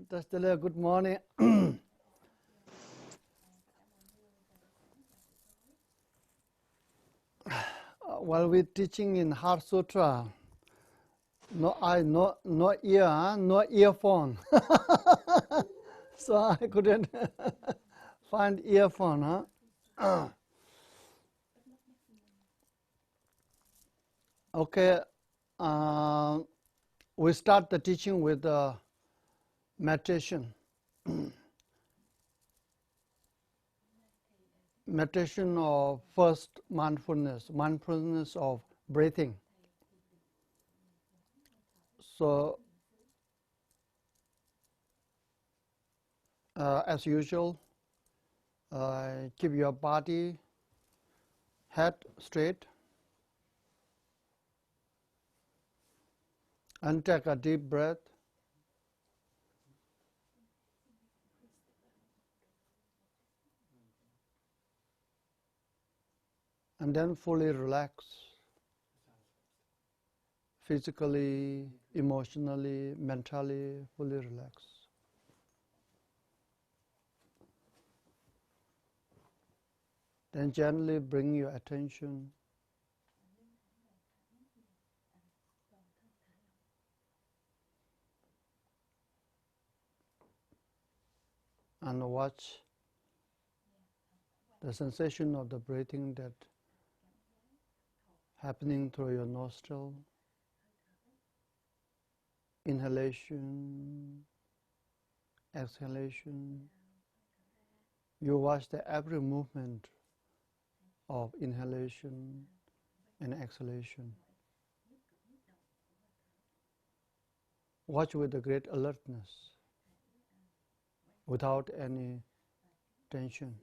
Just a good morning. While we're teaching in Heart Sutra, no eye, no ear, no earphone. So I couldn't find earphone. Okay, we start the teaching with meditation. Meditation of first mindfulness of breathing. So, as usual, keep your body, head straight, and take a deep breath. And then fully relax, physically, emotionally, mentally, fully relax. Then gently bring your attention and watch the sensation of the breathing that happening through your nostril, inhalation, exhalation. You watch the every movement of inhalation and exhalation. Watch with a great alertness, without any tension.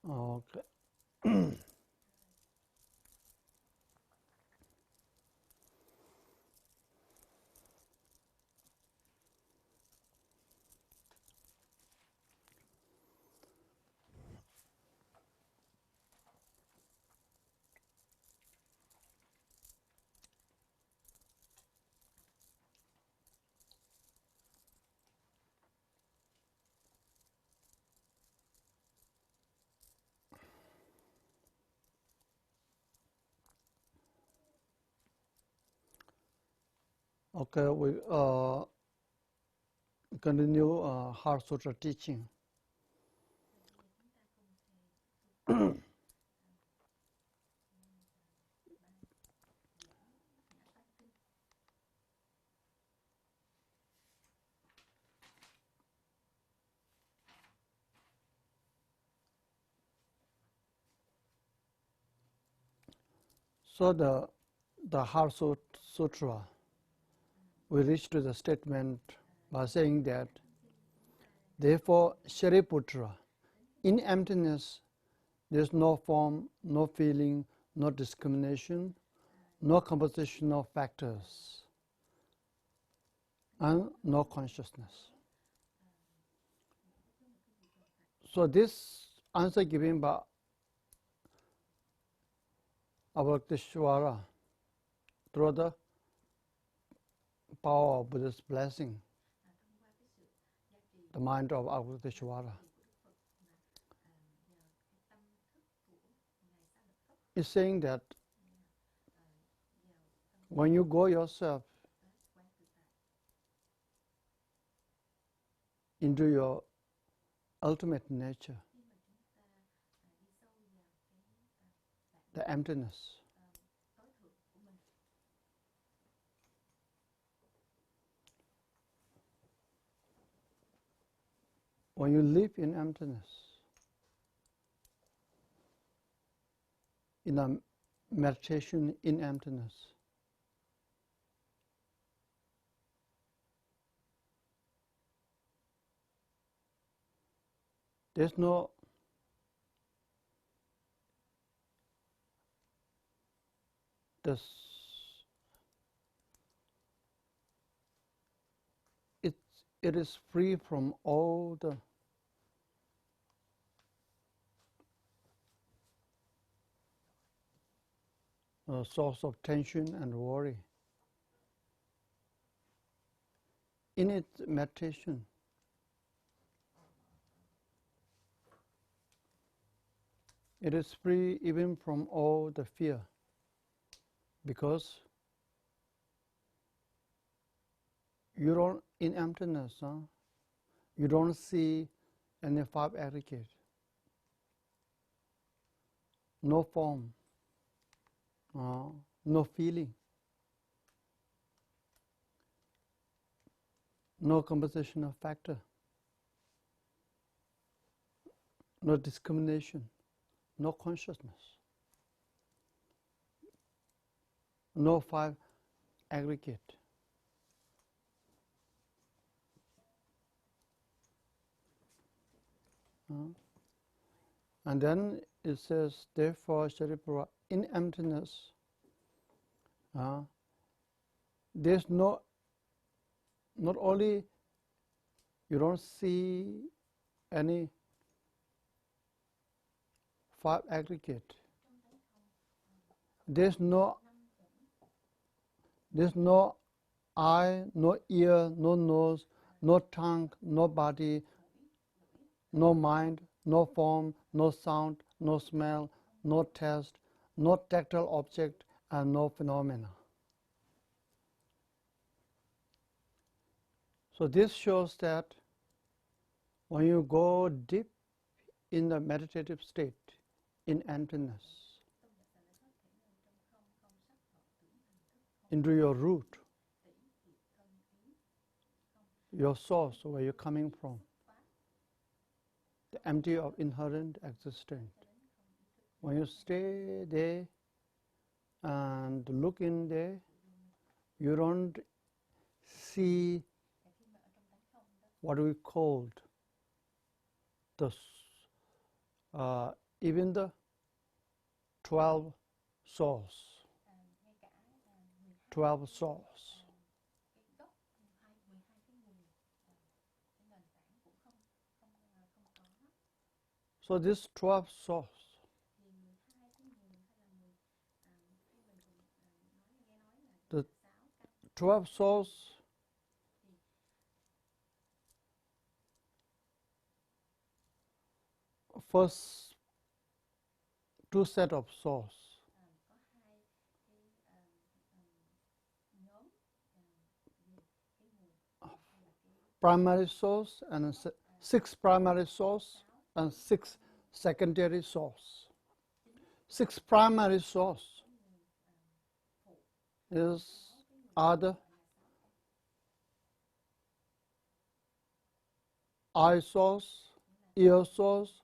Okay. Okay, we continue Heart Sutra teaching. So the Heart Sutra, we reach to the statement by saying that, therefore, Shariputra, in emptiness, there is no form, no feeling, no discrimination, no compositional factors, and no consciousness. So this answer given by Avalokiteshvara through the power of Buddha's blessing, the mind of Avalokiteshvara, is saying that when you go yourself into your ultimate nature, the emptiness, when you live in emptiness, in a meditation in emptiness, there's no this it is free from all the source of tension and worry. In its meditation, it is free even from all the fear, because you don't, in emptiness, you don't see any five aggregate, no form, no feeling, no compositional factor, no discrimination, no consciousness, no five aggregate. And then it says, therefore, Sharipura, in emptiness, there's no, not only you don't see any five aggregate, there's no eye, no ear, no nose, no tongue, no body, no mind, no form, no sound, no smell, no taste, no tactile object, and no phenomena. So this shows that when you go deep in the meditative state, in emptiness, into your root, your source, where you're coming from, the empty of inherent existence. When you stay there and look in there, you don't see what we called the even the 12 souls. 12 souls. So these 12 souls, the 12 souls first two set of souls. Primary souls and 6 primary souls and 6 secondary souls. 6 primary souls are the eye souls, ear souls,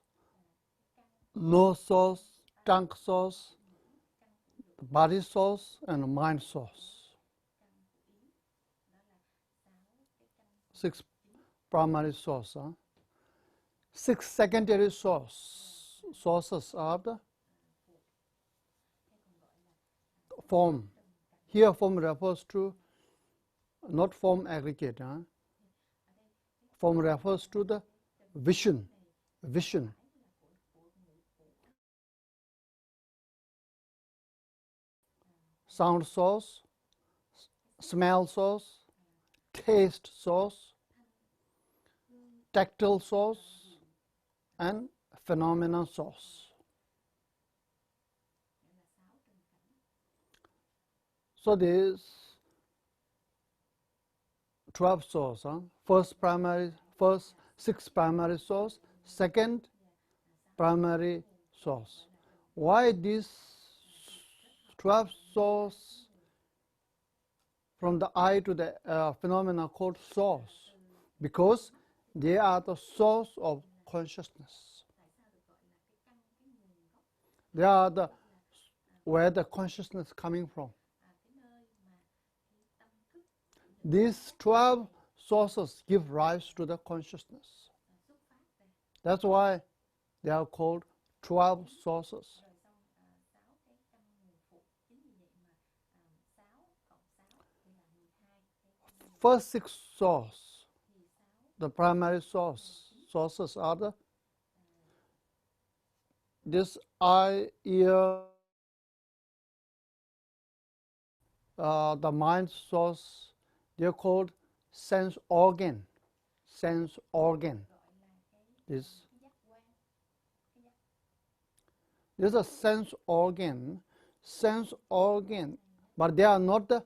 nose souls, tongue souls, body souls, and mind souls. 6 primary sources. 6 secondary sources are the form. Here form refers to not form aggregate. Form refers to the vision. Sound source, smell source, taste source, tactile source, and phenomena source. So these 12 source. First 6 primary source, second primary source. Why these 12 source from the eye to the phenomena called source? Because they are the source of consciousness. They are where the consciousness is coming from. These 12 sources give rise to the consciousness. That's why they are called 12 sources. First 6 sources, the primary sources are this eye, ear, the mind source. They're called sense organ. Sense organ. This is a sense organ. Sense organ, but they are not the.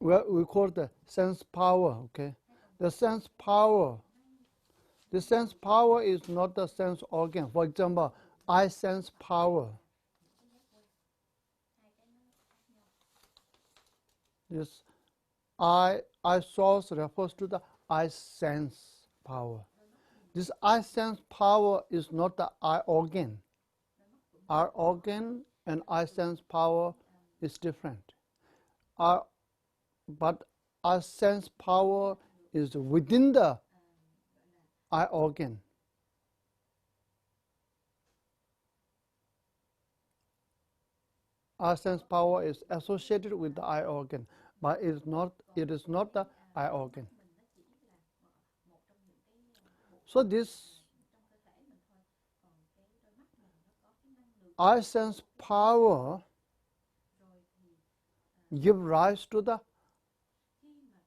We call the sense power. Okay, the sense power. The sense power is not the sense organ. For example, I sense power. This I source refers to the I sense power. This I sense power is not the I organ. Our organ and I sense power is different. But I sense power is within the I organ. Our sense power is associated with the eye organ, but it is not the eye organ. So this eye sense power give rise to the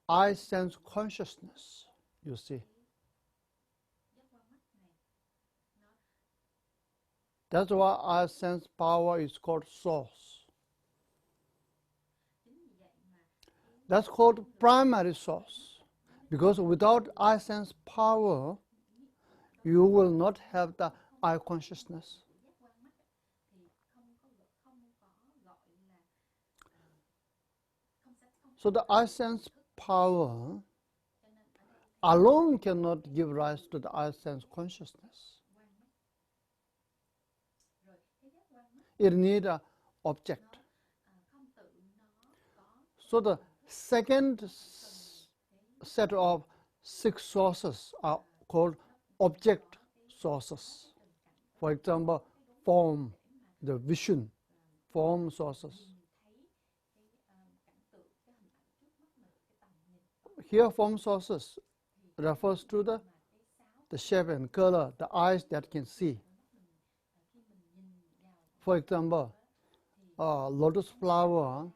eye sense consciousness, you see. That's why eye sense power is called source. That's called primary source, because without eye sense power, you will not have the eye consciousness. So the eye sense power alone cannot give rise to the eye sense consciousness. It needs an object. So the second set of 6 sources are called object sources. For example, form, the vision, form sources. Here, form sources refers to the shape and color, the eyes that can see. For example, lotus flower,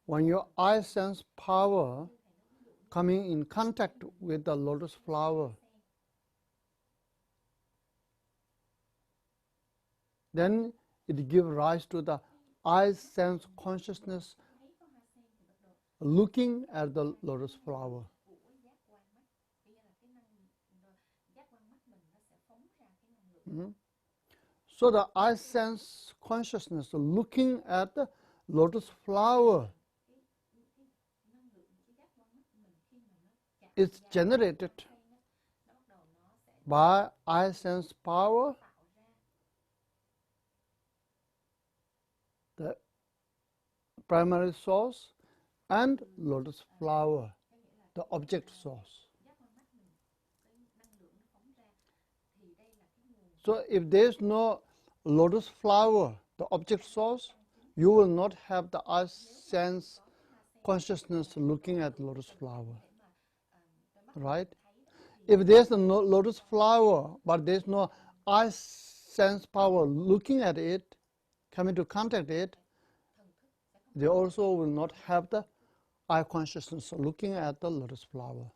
when your eye sense power coming in contact with the lotus flower, then it gives rise to the eye sense consciousness looking at the lotus flower. So the eye sense consciousness looking at the lotus flower is generated by eye sense power, the primary source, and lotus flower, the object source. So if there is no lotus flower, the object source, you will not have the eye sense consciousness looking at lotus flower, right? If there's no lotus flower, but there's no eye sense power looking at it, coming to contact it, they also will not have the eye consciousness looking at the lotus flower.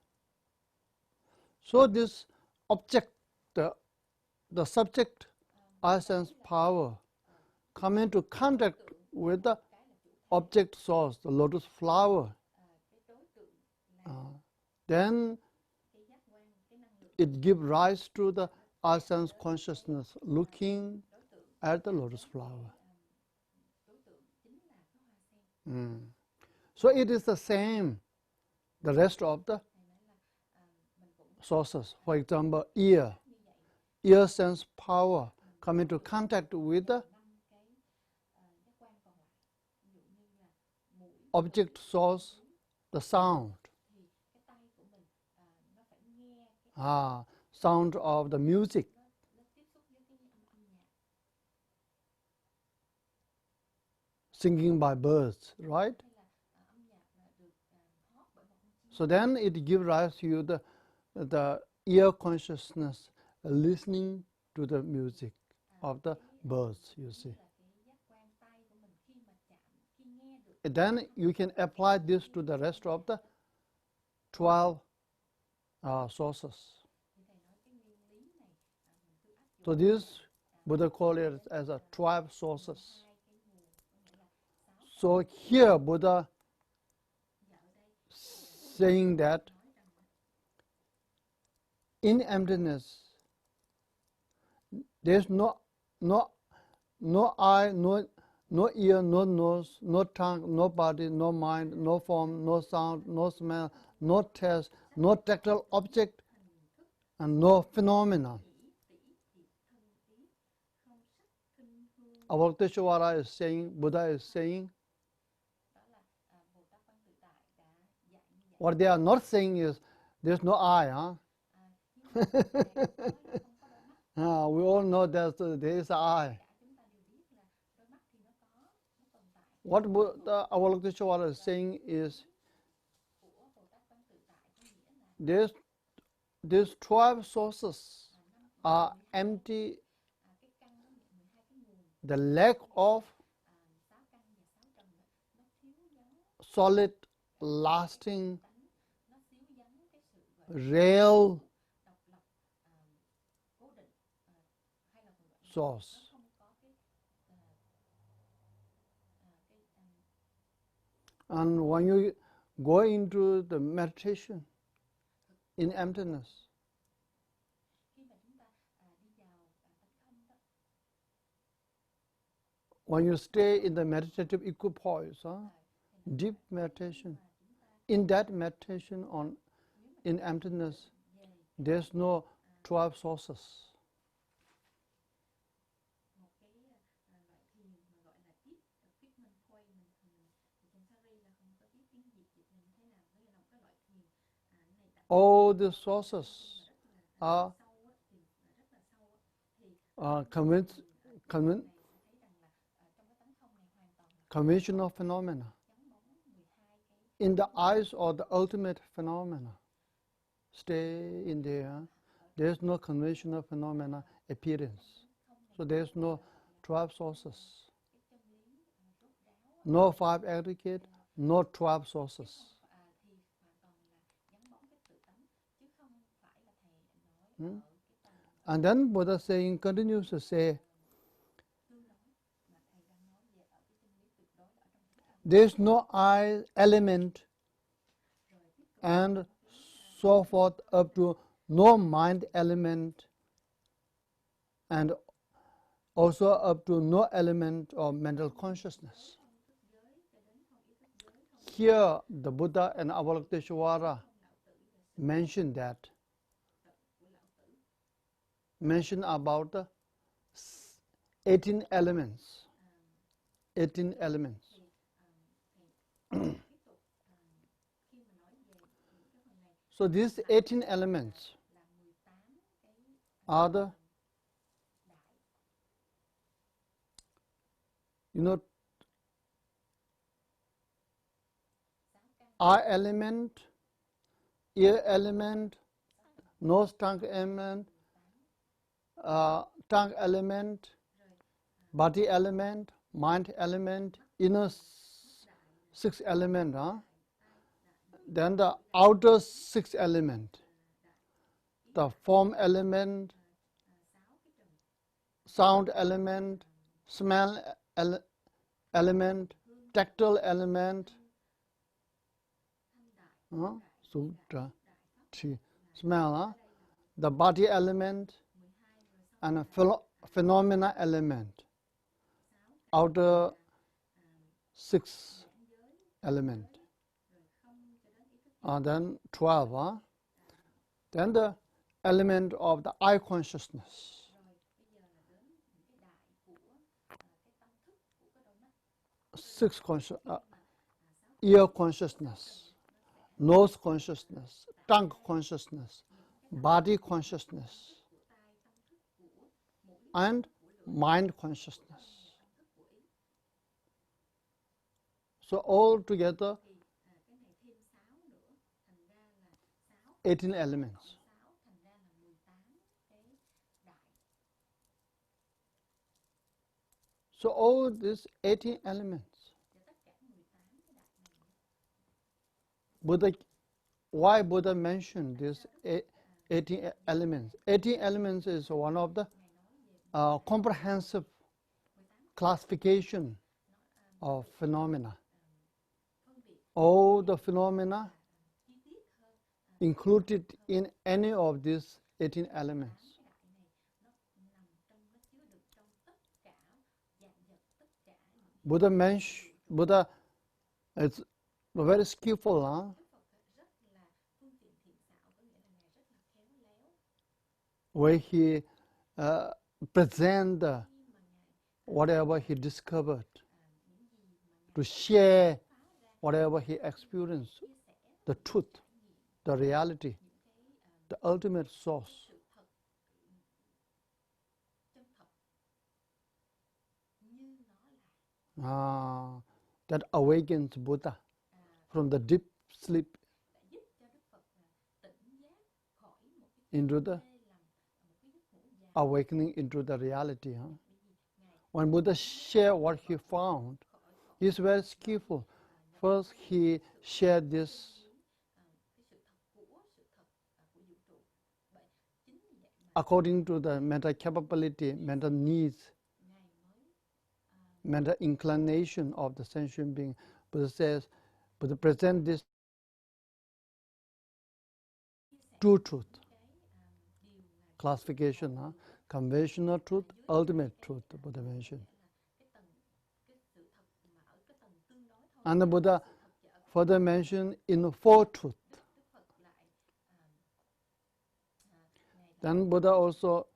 So this object, the subject eye sense power come into contact with the object source, the lotus flower, then it gives rise to the eye sense consciousness looking at the lotus flower. So it is the same, the rest of the sources. For example, ear sense power come into contact with the object source, the sound. Sound of the music. Singing by birds, right? So then it gives rise to you the ear consciousness, listening to the music of the birds, you see. Then you can apply this to the rest of the 12 sources. So this Buddha called it as a 12 sources. So here Buddha saying that in emptiness there's no eye, no ear, no nose, no tongue, no body, no mind, no form, no sound, no smell, no taste, no tactile object, and no phenomenon. Avalokiteshvara is saying, Buddha is saying, what they are not saying is, there's no eye, we all know that there is an eye. What Avalokiteshvara is saying is, these 12 sources are empty. The lack of solid, lasting, real source. And when you go into the meditation in emptiness, when you stay in the meditative equipoise, deep meditation, in that meditation in emptiness, there's no 12 sources. all the sources are conventional phenomena. In the eyes of the ultimate phenomena, stay in there. There's no conventional phenomena appearance. So there's no 12 sources. No 5 aggregate, no 12 sources. And then Buddha saying, continues to say, there's no I element and so forth up to no mind element and also up to no element of mental consciousness. Here the Buddha and Avalokiteshvara mention about the 18 elements. 18 elements. So these 18 elements are the, eye element, ear element, nose tongue element, tongue element, body element, mind element, inner 6 element, then the outer 6 element, the form element, sound element, smell element, tactile element, Sutra, smell, the body element, and a phenomena element, outer 6 element. Then 12, then the element of the eye consciousness, 6 ear consciousness, nose consciousness, tongue consciousness, body consciousness, and mind consciousness. So all together 18 elements. So all these 18 elements, why Buddha mentioned these 18 elements? 18 elements is one of the comprehensive classification of phenomena. All the phenomena included in any of these 18 elements. Buddha is very skillful, where he present whatever he discovered, to share whatever he experienced, the truth, the reality, the ultimate source. That awakens Buddha from the deep sleep into the awakening into the reality. When Buddha shared what he found, he's very skillful. First, he shared this according to the mental capability, mental needs, mental inclination of the sentient being. Buddha presents this two truth classification, conventional truth, ultimate truth, Buddha mentioned. And the Buddha further mentioned in 4 truth. Then Buddha also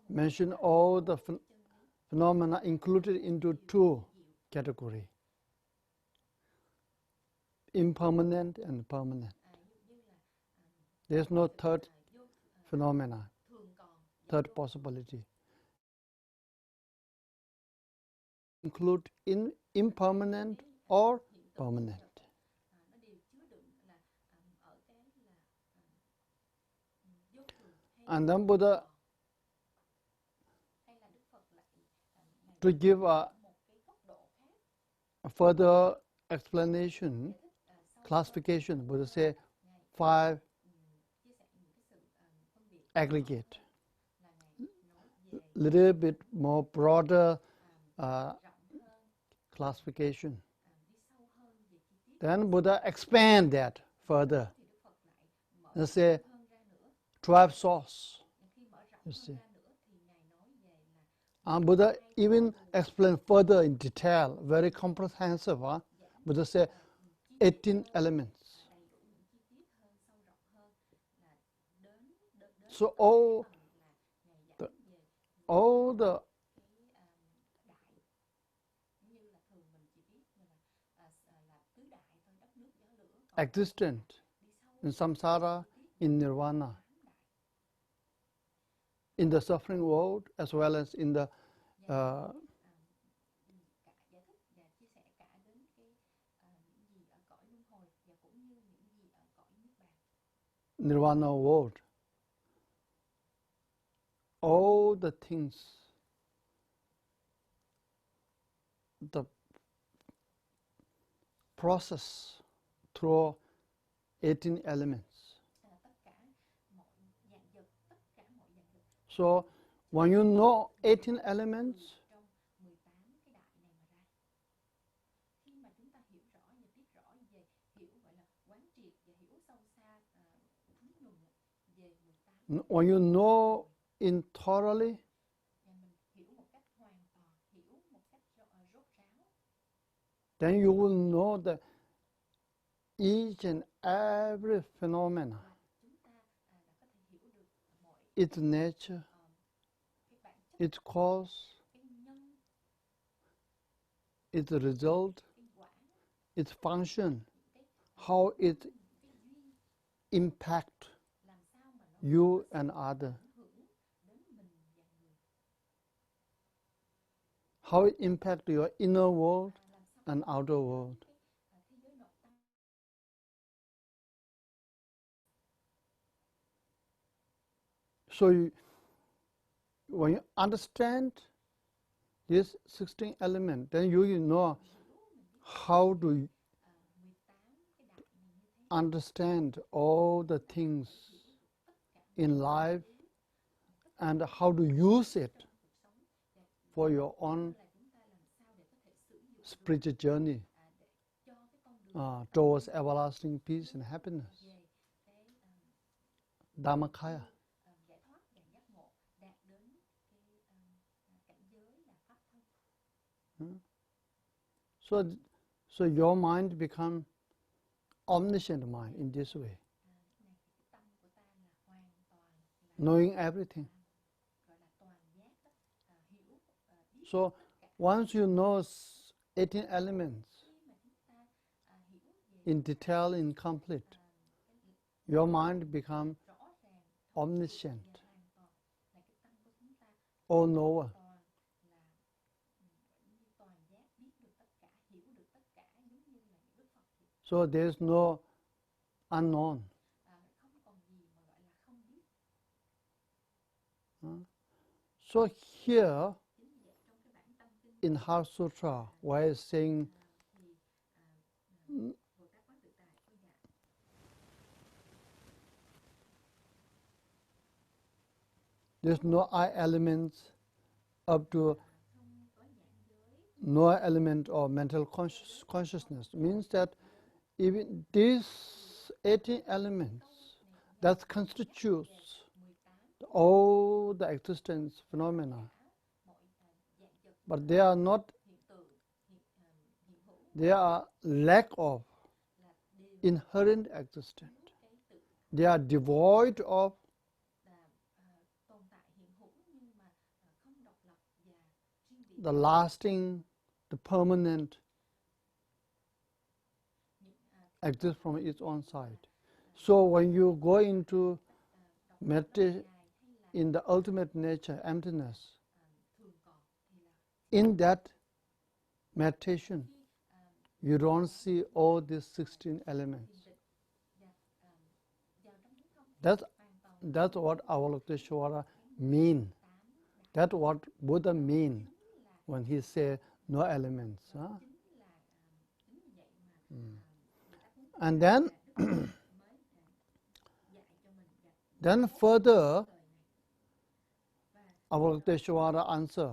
mentioned all the phenomena included into 2 categories, impermanent and permanent. There is no third phenomena, third possibility. Include impermanent or permanent. And then Buddha, to give a further explanation, classification, Buddha say 5 aggregate, little bit more broader classification. Then Buddha expand that further. They say 12 source. You see. And Buddha even explain further in detail, very comprehensive. Buddha say 18 elements. So all the existent in samsara, in nirvana, in the suffering world, as well as in the nirvana world. All the things, the process through 18 elements. So when you know 18 elements, when you know it thoroughly, then you will know that each and every phenomena, its nature, its cause, its result, its function, how it impacts you and others, how it impacts your inner world and outer world. So when you understand this 16 element, then you know how to understand all the things in life and how to use it for your own spiritual journey towards everlasting peace and happiness. Dhammakaya. So your mind becomes omniscient mind in this way, knowing everything. So once you know 18 elements in detail, in complete, your mind becomes omniscient, all-knower. So there is no unknown. So here in Heart Sutra, where it's saying there's no I elements up to no element of mental consciousness, means that even these 18 elements that constitutes all the existence phenomena, but they are not, they are lack of inherent existence. They are devoid of the lasting, the permanent exist from its own side. So when you go into meditation in the ultimate nature, emptiness, in that meditation, you don't see all these 16 elements. That's what Avalokiteshvara mean. That's what Buddha mean when he say no elements. Huh? And then, then further, Avalokiteshvara answer.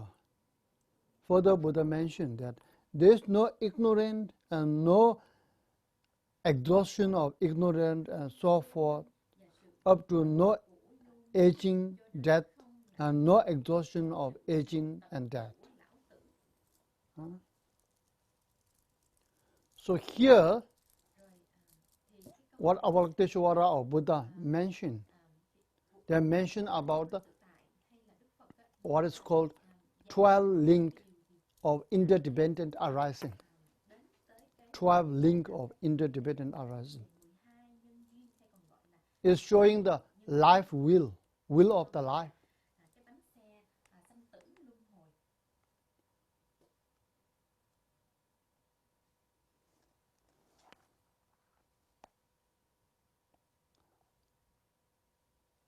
Further, Buddha mentioned that there is no ignorant and no exhaustion of ignorant and so forth, up to no aging, death, and no exhaustion of aging and death. So here, what Avalokiteshvara or Buddha mentioned, they mention about what is called 12 link of interdependent arising. 12 link of interdependent arising. Is showing the life will of the life.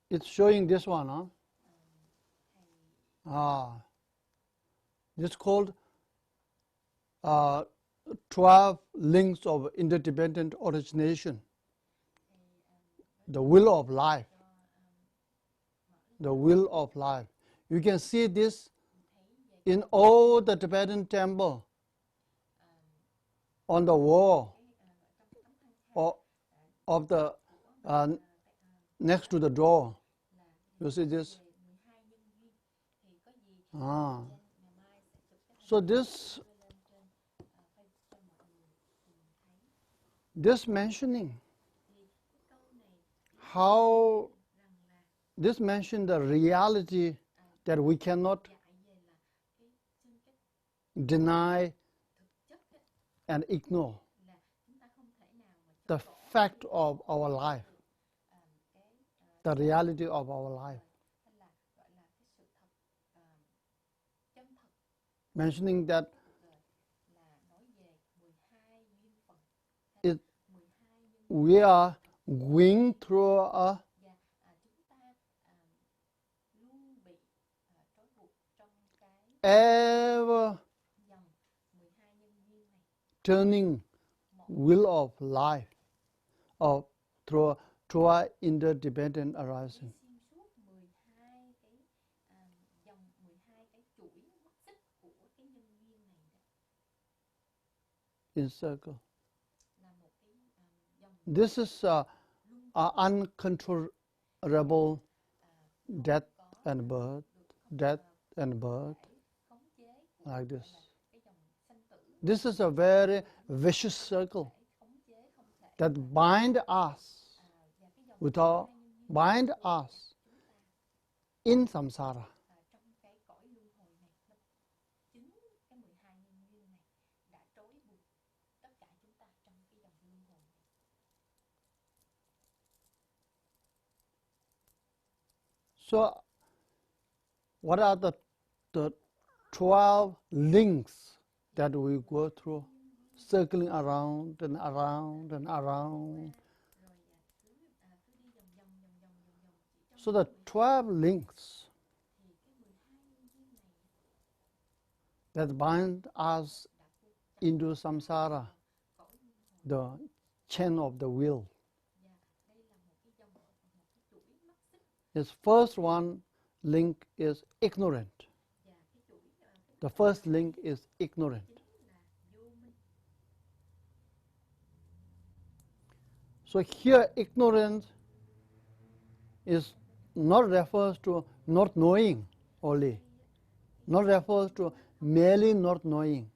It's showing this one, huh? This called 12 links of interdependent origination. The will of life. The will of life. You can see this in all the Tibetan temple on the wall of the next to the door. You see this? So this mentioning, how this mention the reality that we cannot deny and ignore, the fact of our life, the reality of our life. Mentioning that we are going through a ever turning will of life through our interdependent arising. In circle. This is uncontrollable death and birth, like this. This is a very vicious circle that bind us in samsara. So, what are the 12 links that we go through, circling around and around and around? So the 12 links that bind us into samsara, the chain of the will. This first one link is ignorant. The first link is ignorant. So here ignorance is not refers to not knowing only, not refers to merely not knowing.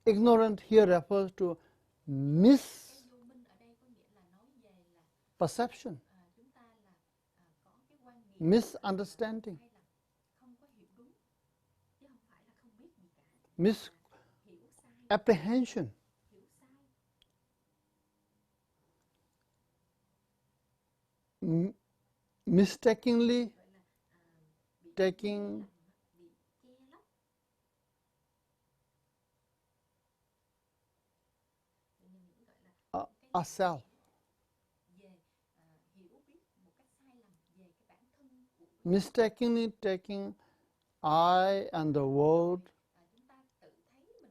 Ignorant here refers to misperception, misunderstanding, misapprehension. mistakenly taking a self, mistakenly taking I and the world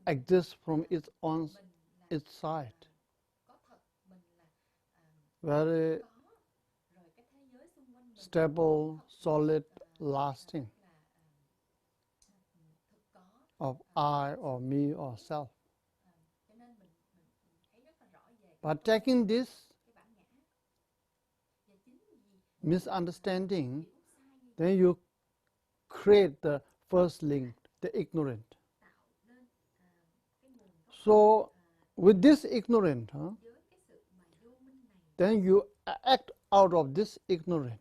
exist from its side, very stable, solid, lasting of I or me or self. But taking this misunderstanding, then you create the first link, the ignorant. So with this ignorant, then you act out of this ignorant.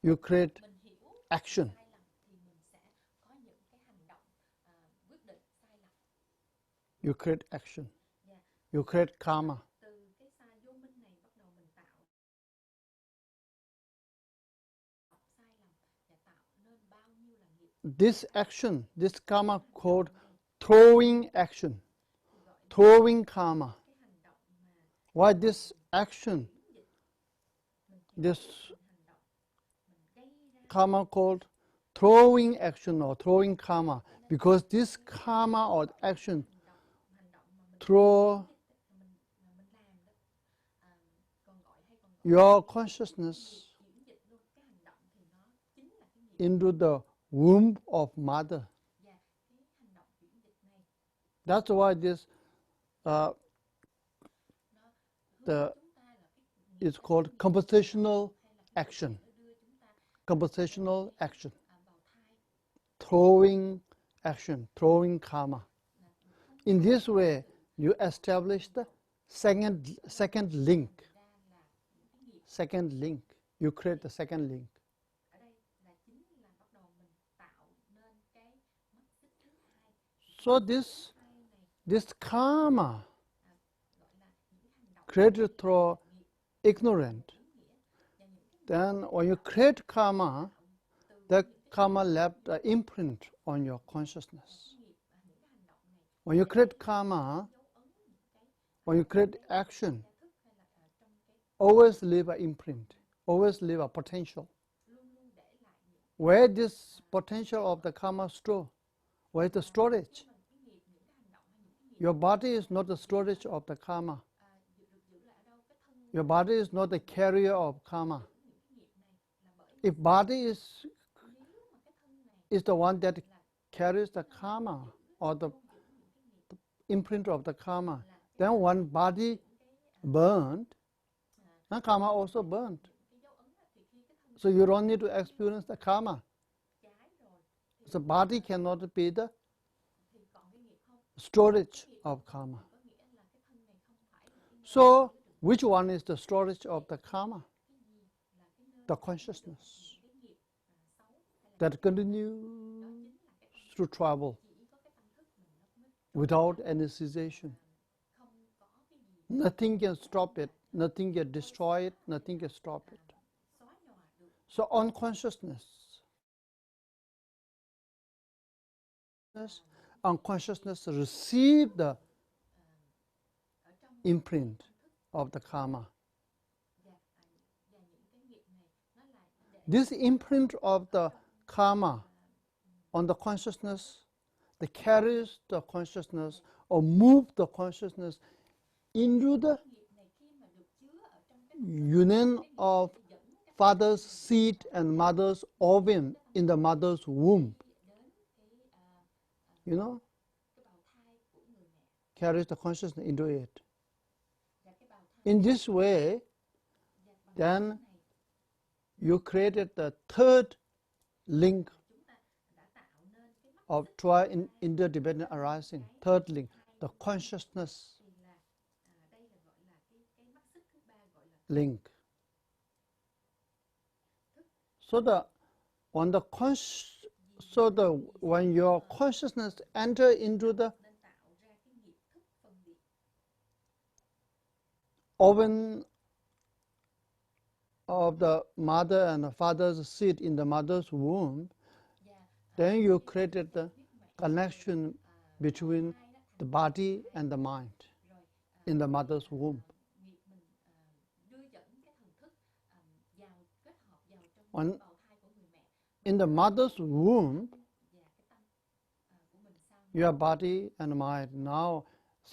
You create action. You create action. You create karma. This action, this karma called throwing action, throwing karma. Why this action, this karma called throwing action or throwing karma? Because this karma or action throw your consciousness into the womb of mother. That's why this it's called compensational action. Compensational action. Throwing action, throwing karma. In this way, you establish the second link. Second link. You create the second link. So this karma created through ignorance. Then when you create karma, the karma left an imprint on your consciousness. When you create karma, when you create action, always leave an imprint, always leave a potential. Where this potential of the karma store? Where is the storage? Your body is not the storage of the karma. Your body is not the carrier of karma. If body is the one that carries the karma or the imprint of the karma, then when body burned, karma also burned. So you don't need to experience the karma. The body cannot be the storage of karma. So which one is the storage of the karma? The consciousness that continues to travel without any cessation. Nothing can stop it, nothing can destroy it, nothing can stop it. So unconsciousness receive the imprint of the karma. This imprint of the karma on the consciousness, that carries the consciousness or move the consciousness into the union of father's seed and mother's ovum in the mother's womb. You know, carries the consciousness into it. In this way, then you created the third link of interdependent arising. Third link, the consciousness link. So when your consciousness enter into the oven of the mother and the father's seed in the mother's womb, then you created the connection between the body and the mind in the mother's womb. When in the mother's womb, your body and mind, now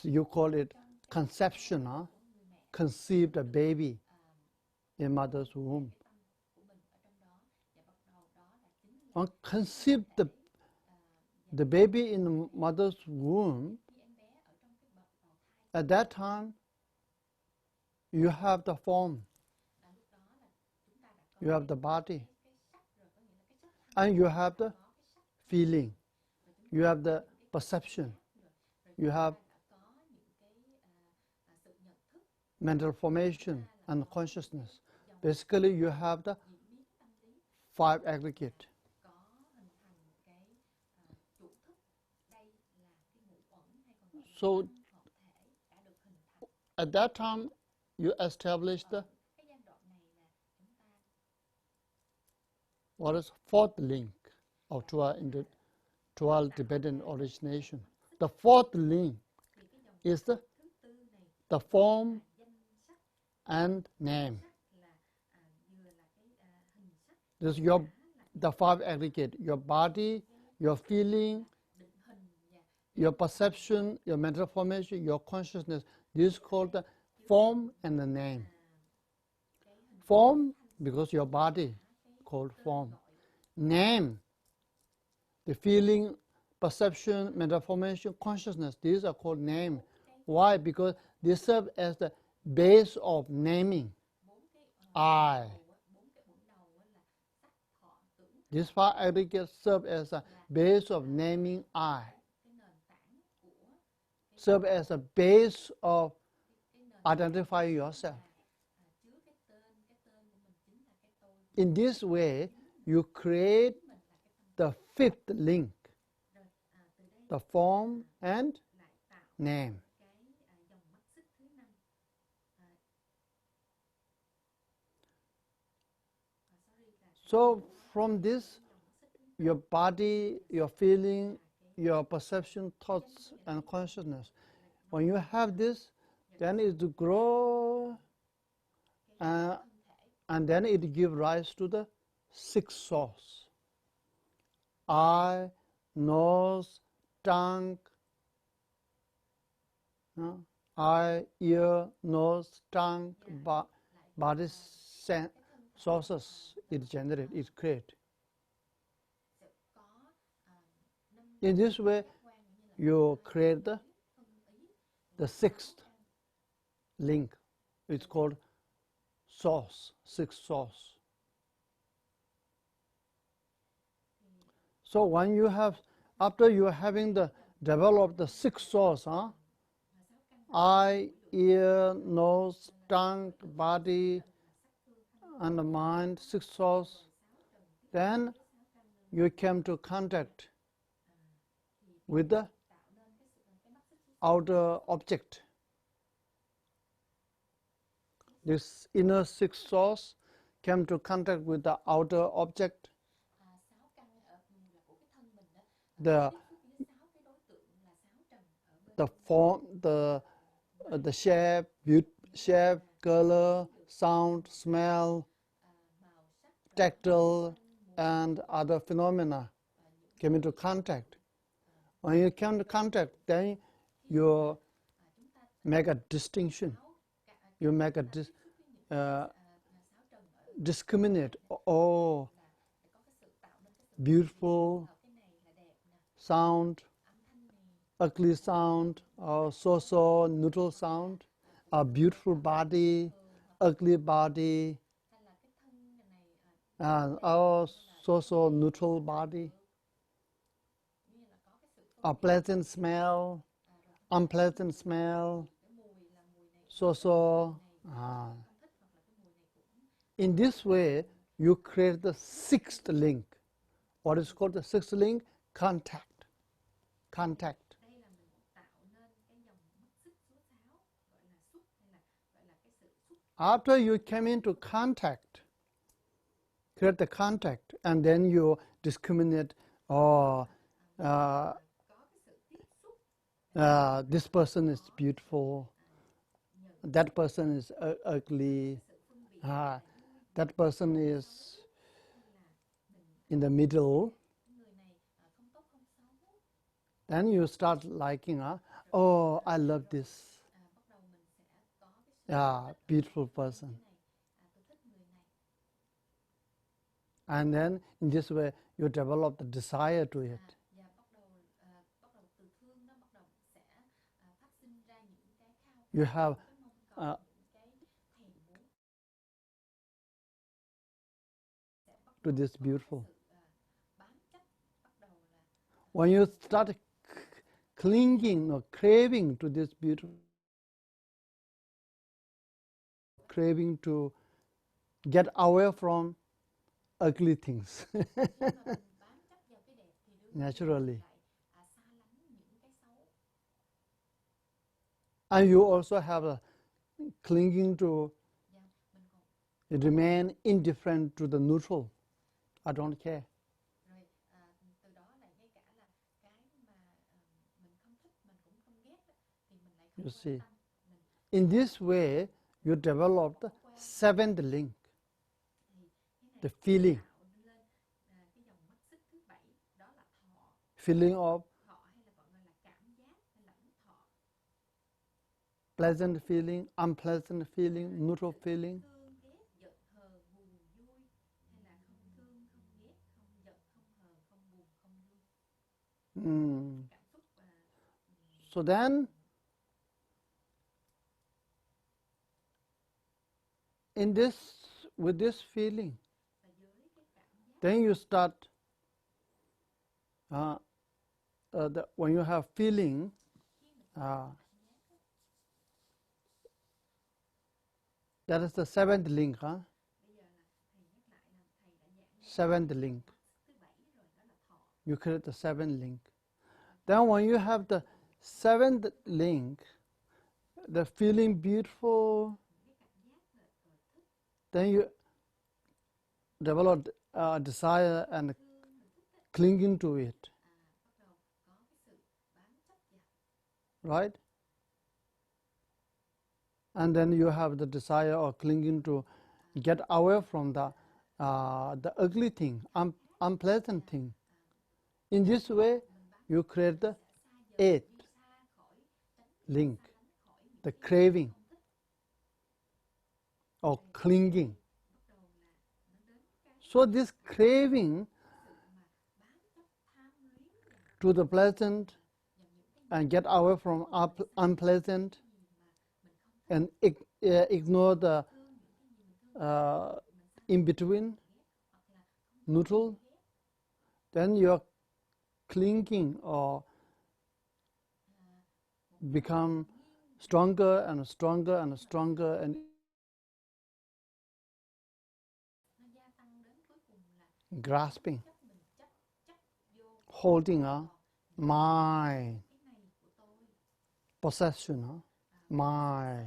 you call it conception, huh? Conceived a baby in mother's womb. When conceived the baby in the mother's womb, at that time, you have the form, you have the body, and you have the feeling, you have the perception, you have mental formation and consciousness. Basically, you have the 5 aggregate. So, at that time, you establish the what is 4th link of 12 dependent origination. The 4th link is the form and name. This is the 5 aggregate, your body, your feeling, your perception, your mental formation, your consciousness. This is called the form and the name. Form, because your body called form. Name, the feeling, perception, mental formation, consciousness. These are called name. Why? Because they serve as the base of naming. I. These 5 aggregates serve as a base of naming I. Serve as a base of identifying yourself. In this way, you create the 5th link, the form and name. So from this, your body, your feeling, your perception, thoughts, and consciousness, when you have this, then it grows, and then it gives rise to the 6th source. Eye, nose, tongue, eye, ear, nose, tongue, body sources it generates, it creates. In this way, you create the 6th link. It's called source, 6th source. So when you have, after you are having developed the 6th source, eye, ear, nose, tongue, body, and the mind, 6th source, then you came to contact with the outer object. This inner 6th source came to contact with the outer object. The form, the shape, color, sound, smell, tactile, and other phenomena came into contact. When you come to contact, then you make a distinction. You make a discriminate. Oh, beautiful sound, ugly sound, or so-so neutral sound, a beautiful body, ugly body, and so-so neutral body, a pleasant smell, unpleasant smell, so-so. In this way, you create the 6th link. What is called the 6th link? Contact. After you came into contact, create the contact, and then you discriminate, oh, this person is beautiful, that person is ugly, that person is in the middle. Then you start liking, oh, I love this beautiful person. And then in this way, you develop the desire to it. You have to this beautiful. When you start clinging or craving to this beautiful, craving to get away from ugly things, naturally. And you also have a clinging to remain indifferent to the neutral. I don't care. You see, in this way, you develop the seventh link, the feeling of pleasant feeling, unpleasant feeling, neutral feeling. So then, with this feeling, then you start, when you have feeling, that is the seventh link, seventh link. You create the seventh link. Then when you have the seventh link, the feeling beautiful, then you develop desire and clinging to it. Right? And then you have the desire or clinging to get away from the ugly thing, unpleasant thing. In this way, you create the eighth link, the craving or clinging. So this craving to the pleasant and get away from unpleasant and ignore the in-between, neutral, then your clinging or become stronger and stronger and stronger, and grasping, holding my possession, my.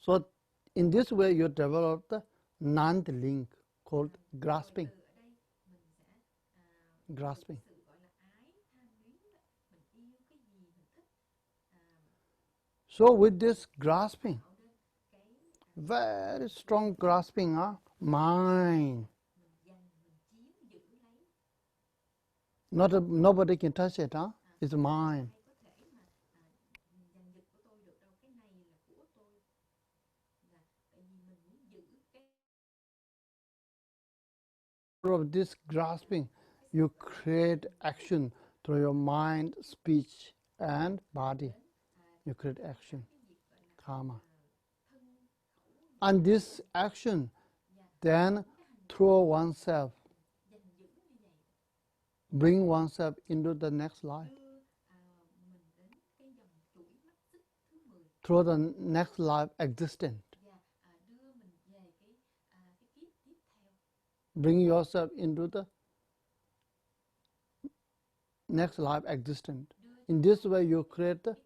So in this way you develop the ninth link called grasping. Grasping. So with this grasping, very strong grasping, mine. Nobody can touch it, it's mine. Of this grasping, you create action through your mind, speech, and body. You create action, karma. And this action then throw oneself, bring oneself into the next life, through the next life existent. Bring yourself into the next life existent. In this way, you create the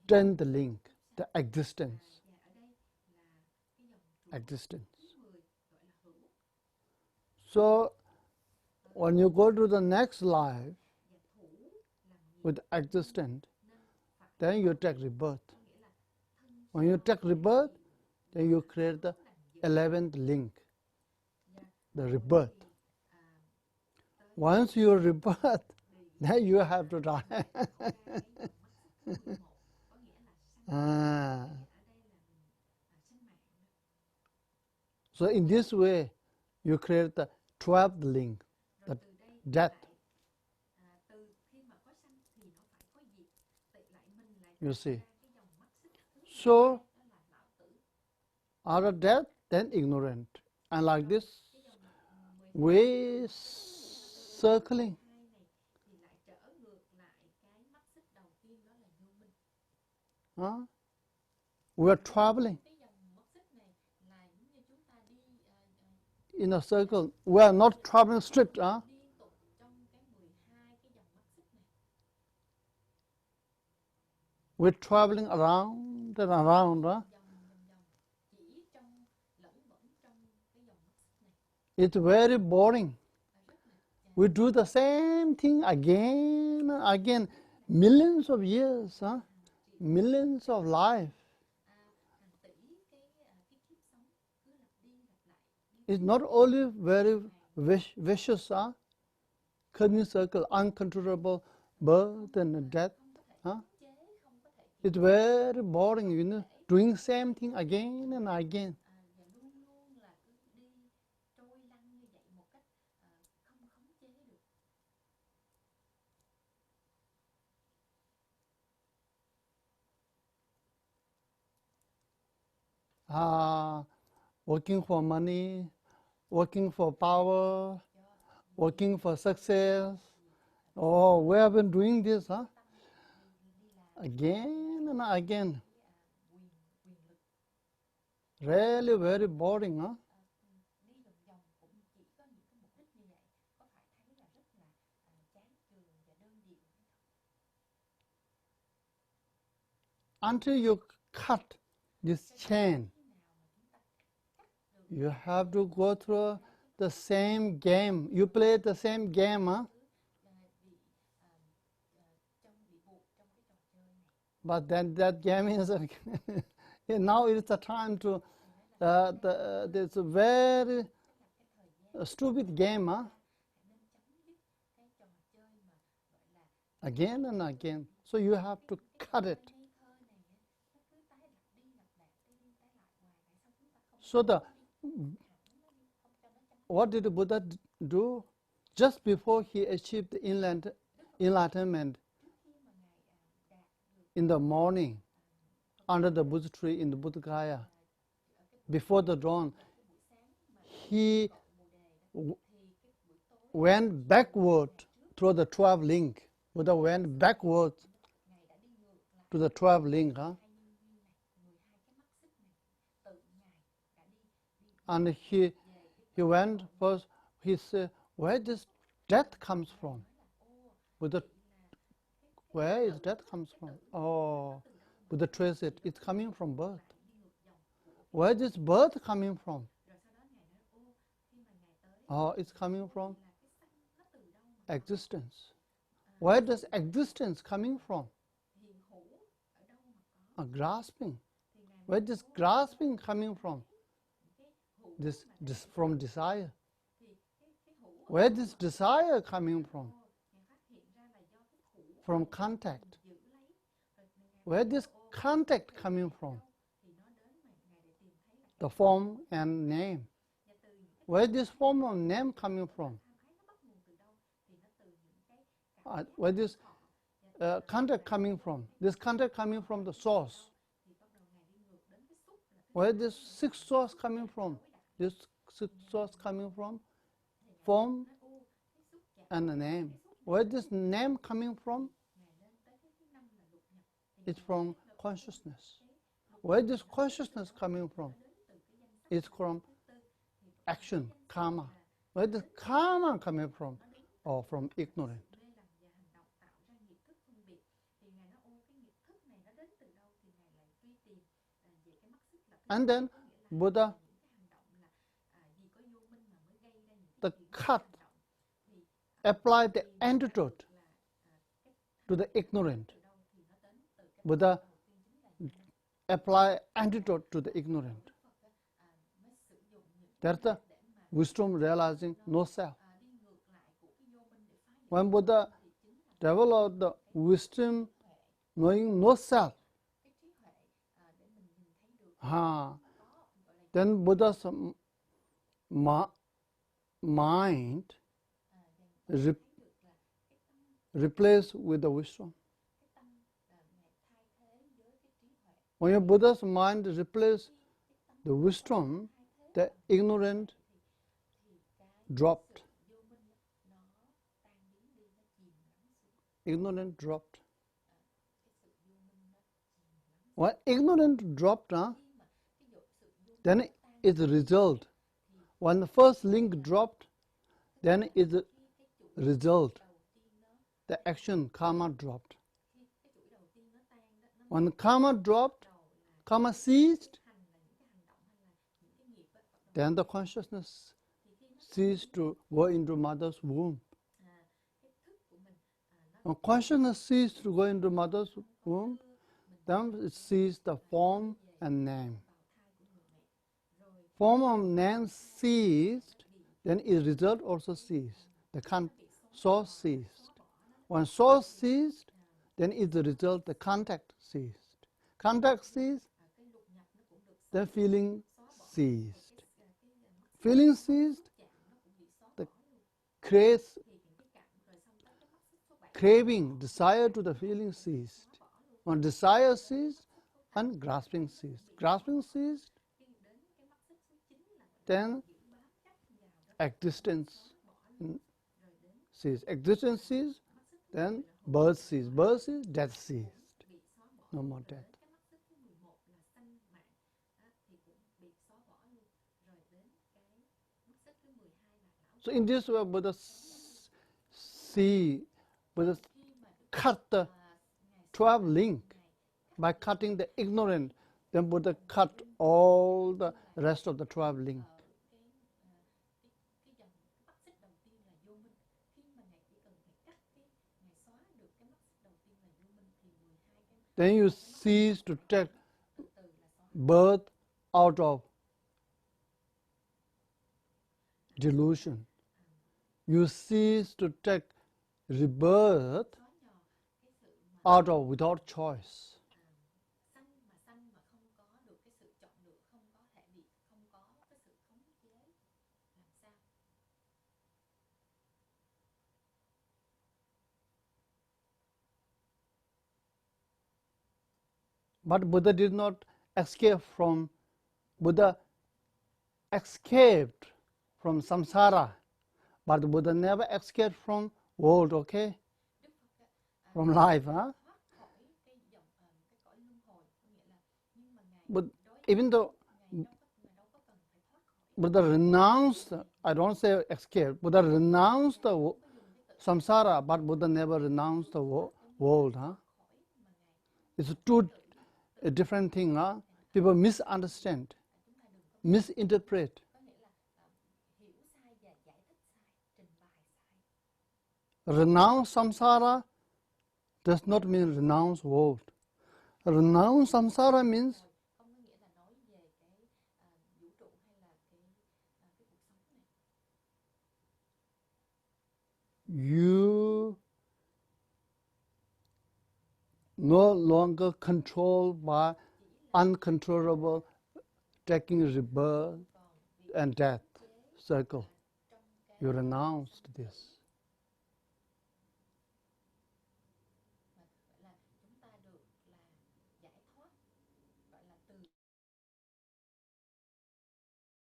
10th link. the existence. Existence. So when you go to the next life with existence, then you take rebirth. When you take rebirth, then you create the 11th link, the rebirth. Once you rebirth, then you have to die. So in this way, you create the 12th link, the death. You see. So, out of death, then ignorant. And like this, we circling. We are traveling in a circle. We are not traveling straight. We're traveling around and around. It's very boring. We do the same thing again and again, millions of years, millions of life. It's not only very vicious, coming circle, uncontrollable birth and death. It's very boring, doing same thing again and again. Working for money, working for power, working for success. Oh, we have been doing this, again and again. Really very boring, Until you cut this chain, you have to go through the same game. You play the same game, But then that game is now it's the time to. It's a very stupid game, Again and again. So you have to cut it. So what did the Buddha do? Just before he achieved enlightenment, in the morning, under the Buddha tree in the Buddha Gaya, before the dawn, he went backward through the 12 link. Buddha went backward to the 12 link, And he went first, he said, where this death comes from? Where is death comes from? Oh, Buddha trace it. It's coming from birth. Where is this birth coming from? Oh, it's coming from existence. Where does existence coming from? Grasping. Where is grasping coming from? This from desire. Where is desire coming from? From contact. Where is contact coming from? The form and name. Where is this form and name coming from? Where is contact coming from? This contact coming from the source. Where is this sixth source coming from? This sixth source coming from form and a name. Where is this name coming from? It's from consciousness. Where is this consciousness coming from? It's from action, karma. Where is this karma coming from? Or from ignorance. And then Buddha the cut apply the antidote to the ignorant. Buddha apply antidote to the ignorant. That's the wisdom realizing no self. When Buddha developed the wisdom knowing no self, then Buddha's mind replaced with the wisdom. When Buddha's mind replaced the wisdom, the ignorant dropped. Ignorant dropped. When ignorant dropped, then it's a result. When the first link dropped, then it's a result. The action, karma dropped. When karma dropped, karma ceased, then the consciousness ceased to go into mother's womb. When consciousness ceased to go into mother's womb, then it sees the form and name. Form and name ceased, then its result also ceased. The source ceased. When source ceased, then its result, the contact ceased. Contact ceased, then feeling ceased. Feeling ceased, the craving, desire to the feeling ceased. When desire ceased, and grasping ceased. Grasping ceased, then existence ceased. Existence ceased, then birth ceased. Birth ceased, death ceased. No more death. So in this way, Buddha cut the 12 link by cutting the ignorant. Then Buddha cut all the rest of the 12 link. Then you cease to take birth out of delusion. You cease to take rebirth out of without choice. But Buddha did not escape from, Buddha escaped from samsara, but Buddha never escaped from world, okay? From life, But even though Buddha renounced, I don't say escape, Buddha renounced the samsara, but Buddha never renounced the world, It's two different things, People misunderstand, misinterpret. Renounce samsara does not mean renounce world. Renounce samsara means you no longer controlled by uncontrollable taking rebirth and death circle. You renounced this.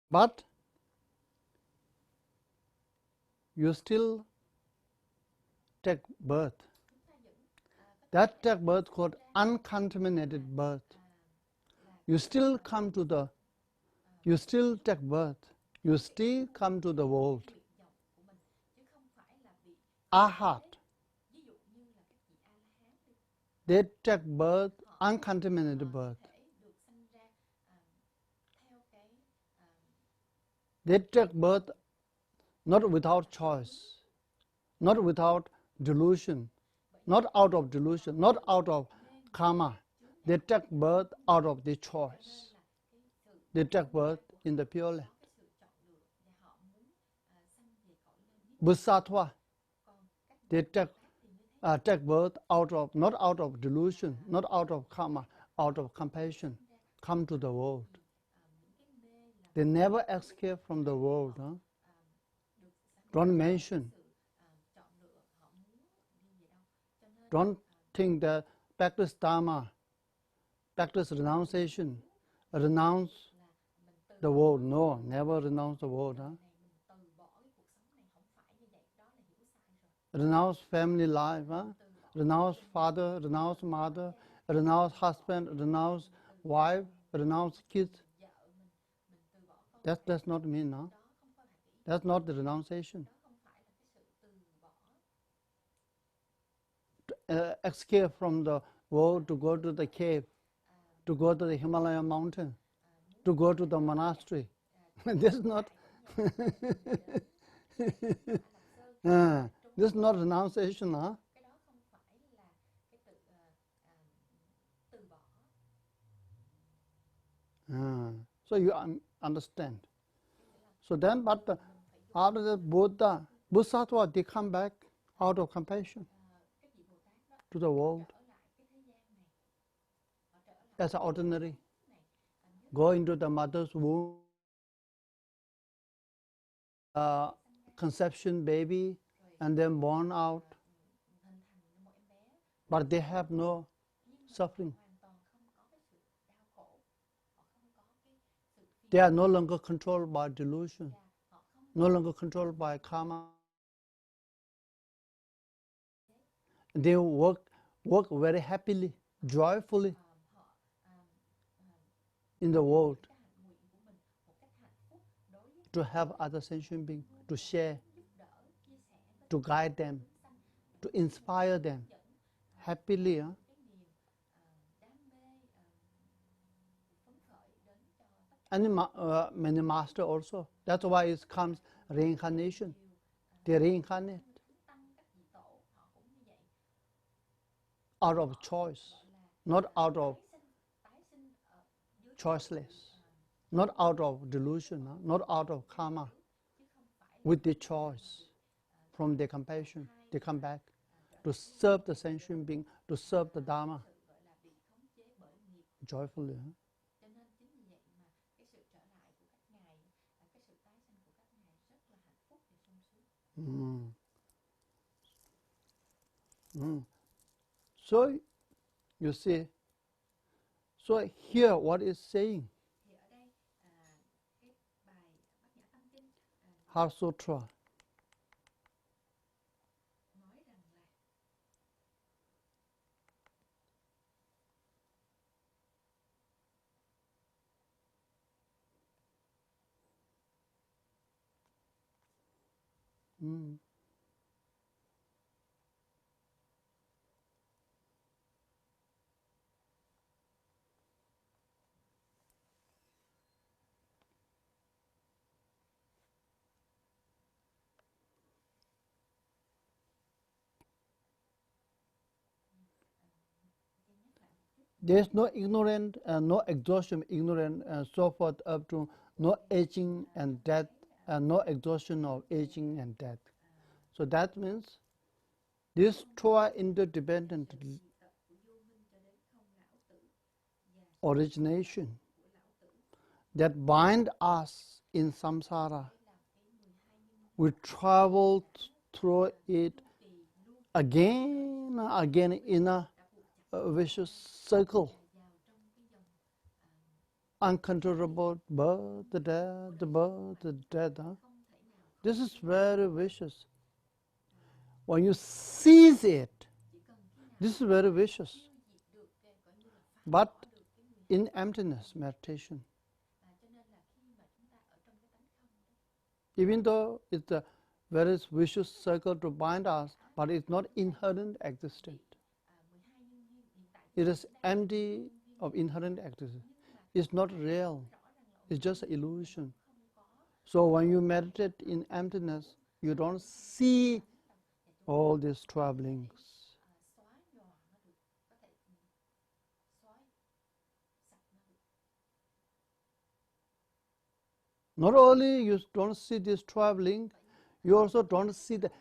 But you still take birth. That take birth called uncontaminated birth. You still come to the, you still take birth. You still come to the world. Arhat. They take birth, uncontaminated birth. They take birth not without choice, not without delusion, not out of delusion, not out of karma. They take birth out of the choice. They take birth in the Pure Land. Bodhisattva, they take birth not out of delusion, not out of karma, out of compassion, come to the world. They never escape from the world. Huh? Don't mention. Don't think that practice Dharma, practice renunciation, renounce the world. No, never renounce the world. Huh? Renounce family life. Huh? Renounce father, renounce mother, renounce husband, renounce wife, renounce kids. That does not mean, no? That's not the renunciation. Escape from the world to go to the cave, to go to the Himalaya mountain, to go to the monastery. This is not this is not renunciation, huh? So you understand. So then, but after the Bodhisattva, they come back out of compassion to the world as an ordinary. Go into the mother's womb, conception baby, and then born out. But they have no suffering. They are no longer controlled by delusion, no longer controlled by karma. They work very happily, joyfully in the world to have other sentient beings, to share, to guide them, to inspire them happily. Huh? And many masters also. That's why it comes reincarnation. They reincarnate out of choice, not out of choiceless, not out of delusion, not out of karma. With the choice, from their compassion, they come back to serve the sentient being, to serve the Dharma joyfully. Huh? So, you see, so here what is saying, Heart Sutra. There is no ignorant, no exhaustion, ignorant, and so forth, up to no aging and death, and no exhaustion of aging and death. So that means this two interdependent origination that bind us in samsara. We travel through it again and again in a vicious circle. Uncontrollable birth, the death, the birth, the death. Huh? This is very vicious. When you seize it, this is very vicious. But in emptiness meditation, even though it's a very vicious circle to bind us, but it's not inherent existent. It is empty of inherent existence. It's not real. It's just an illusion. So when you meditate in emptiness, you don't see all these travelings. Not only you don't see this traveling, you also don't see the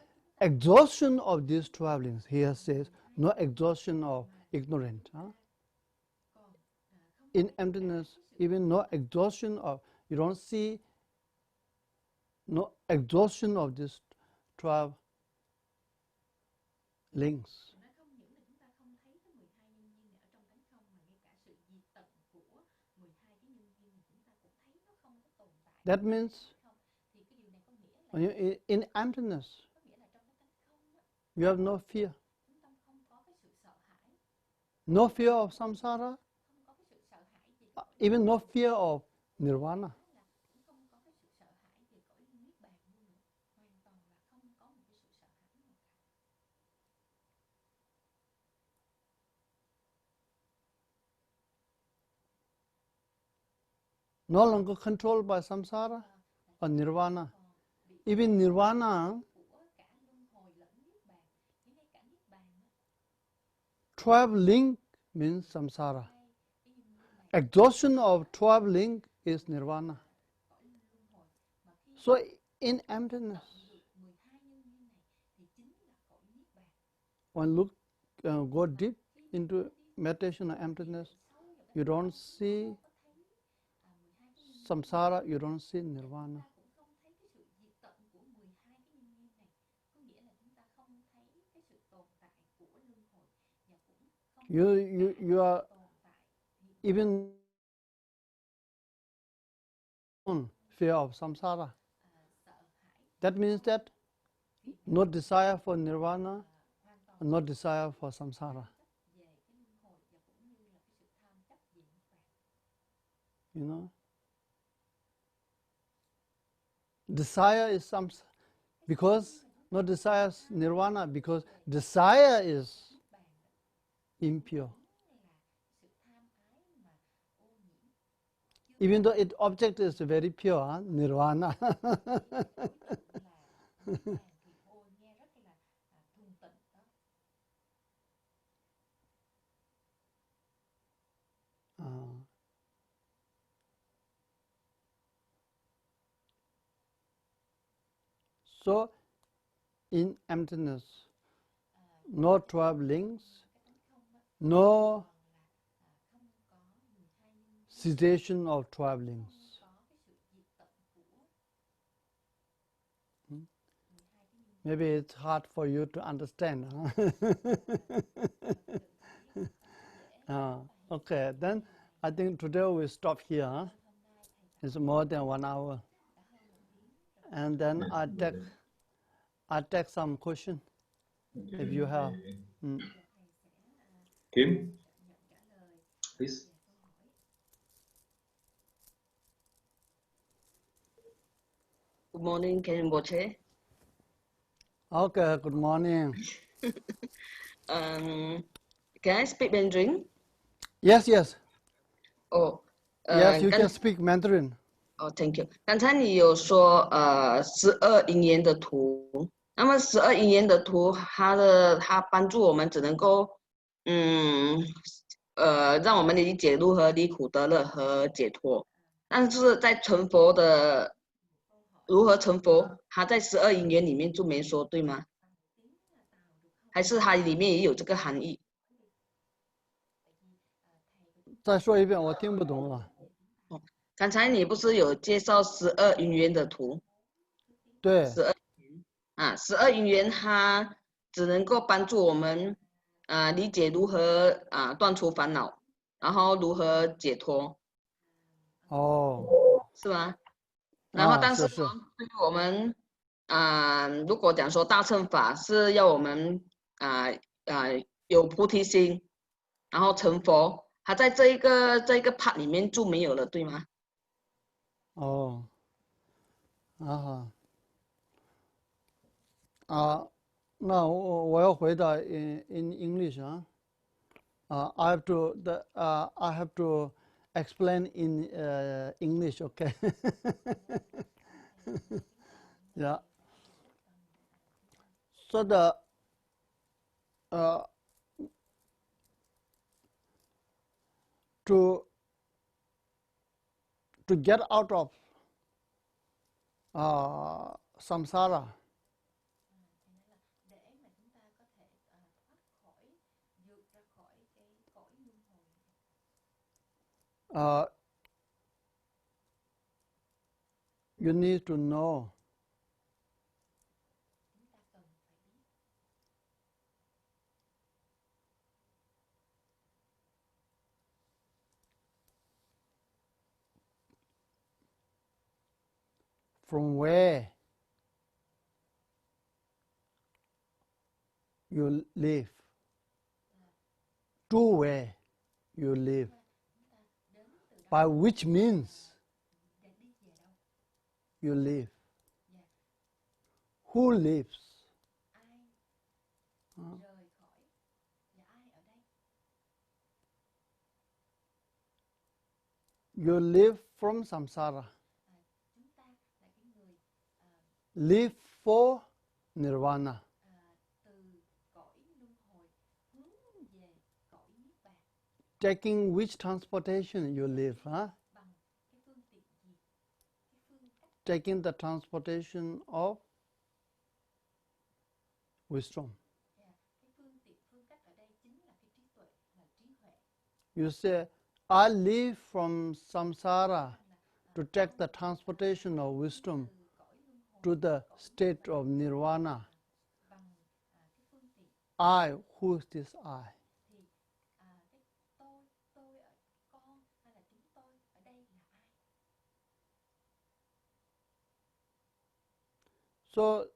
exhaustion of these travelings. Here says, no exhaustion of ignorant. Huh? In emptiness, even no exhaustion of, you don't see no exhaustion of these travelings. That means when you're in emptiness, you have no fear. No fear of samsara, even no fear of nirvana. No longer controlled by samsara or nirvana. Even nirvana, traveling means samsara. Exhaustion of traveling is nirvana. So in emptiness, when look, go deep into meditation of emptiness, you don't see samsara, you don't see nirvana. You are even fear of samsara. That means that no desire for nirvana, no desire for samsara. You know, desire is because no desire is nirvana, because desire is impure. Even though its object is very pure, huh? Nirvana. So, in emptiness, no travelings, no cessation of travelings. Maybe it's hard for you to understand. Huh? Okay, then I think today we stop here. Huh? It's more than 1 hour. And then I take some question if you have. Kim, please. Good morning, Rinpoche. Okay, good morning. Can I speak Mandarin? Yes, yes. Oh, Yes, you can speak Mandarin. Thank you. 刚才你有说12因缘的图，那么12因缘的图，它帮助我们只能够让我们理解如何离苦得乐和解脱，但是在成佛的如何成佛，它在12因缘里面就没说，对吗？还是它里面也有这个含义？再说一遍，我听不懂了。刚才你不是有介绍12因缘的图？对。12因缘它只能够帮助我们理解如何断除烦恼，然后如何解脱。哦。是吗？然后但是对于我们如果讲说大乘法是要我们有菩提心，然后成佛，它在这一个part 里面就没有了，对吗？哦。那我要回答 in English 啊。I have to explain in English, okay? Yeah. So the to get out of samsara, you need to know from where you live to where you live, by which means you live, who lives. You live from samsara, live for nirvana. Taking which transportation you live, huh? Taking the transportation of wisdom. You say, I live from samsara to take the transportation of wisdom to the state of nirvana. I, who is this I? So,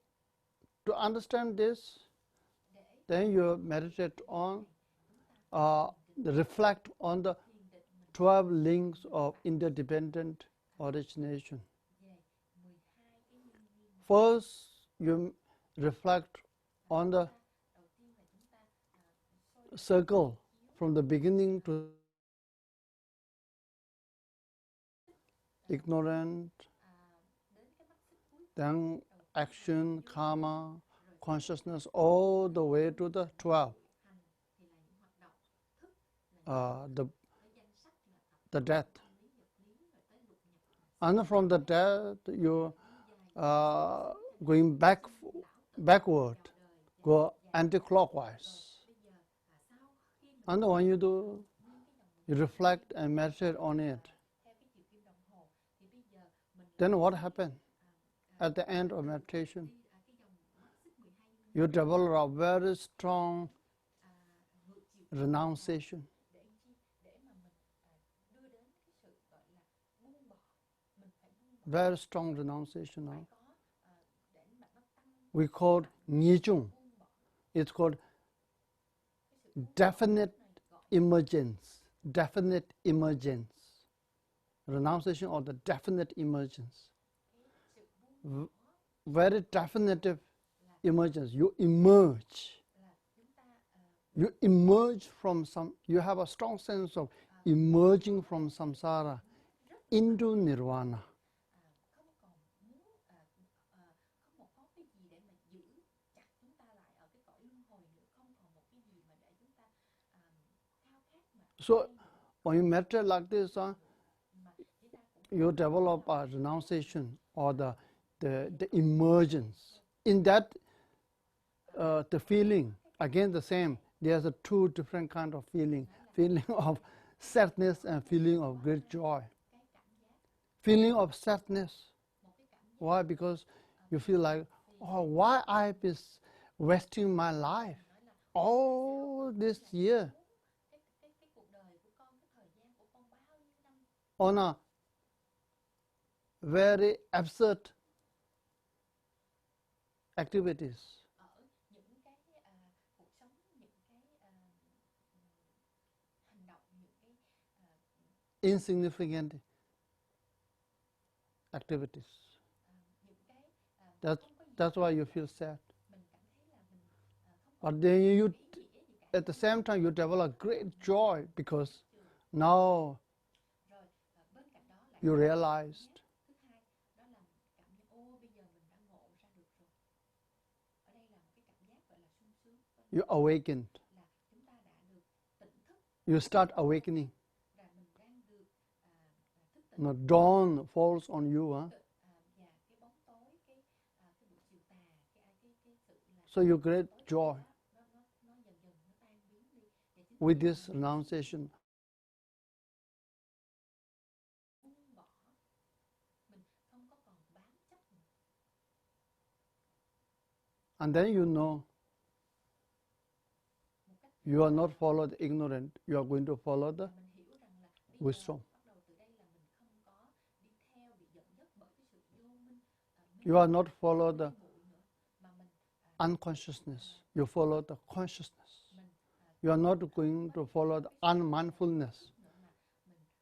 to understand this, then you meditate on, reflect on the 12 links of interdependent origination. First, you reflect on the circle from the beginning to ignorant, then action, karma, consciousness, all the way to the 12. The death. And from the death, you going backward, go anti-clockwise. And when you do, you reflect and meditate on it. Then what happened? At the end of meditation, you develop a very strong renunciation. Very strong renunciation now. We call Nijung. It's called definite emergence. Definite emergence. Renunciation of the definite emergence. Very definitive emergence. You emerge. You emerge from you have a strong sense of emerging from samsara into nirvana. So when you meditate like this, you develop a renunciation or the emergence. In that, the feeling, again the same, there's two different kind of feeling. Feeling of sadness and feeling of great joy. Feeling of sadness. Why? Because you feel like, oh, why I've been wasting my life all this year on a very absurd activities. Insignificant activities. That's why you feel sad. But then you, at the same time, you develop great joy because now you realized You awakened. You start awakening. No, dawn falls on you. Huh? So you get joy with this renunciation. And then you know you are not follow the ignorant. You are going to follow the wisdom. You are not follow the unconsciousness. You follow the consciousness. You are not going to follow the unmindfulness.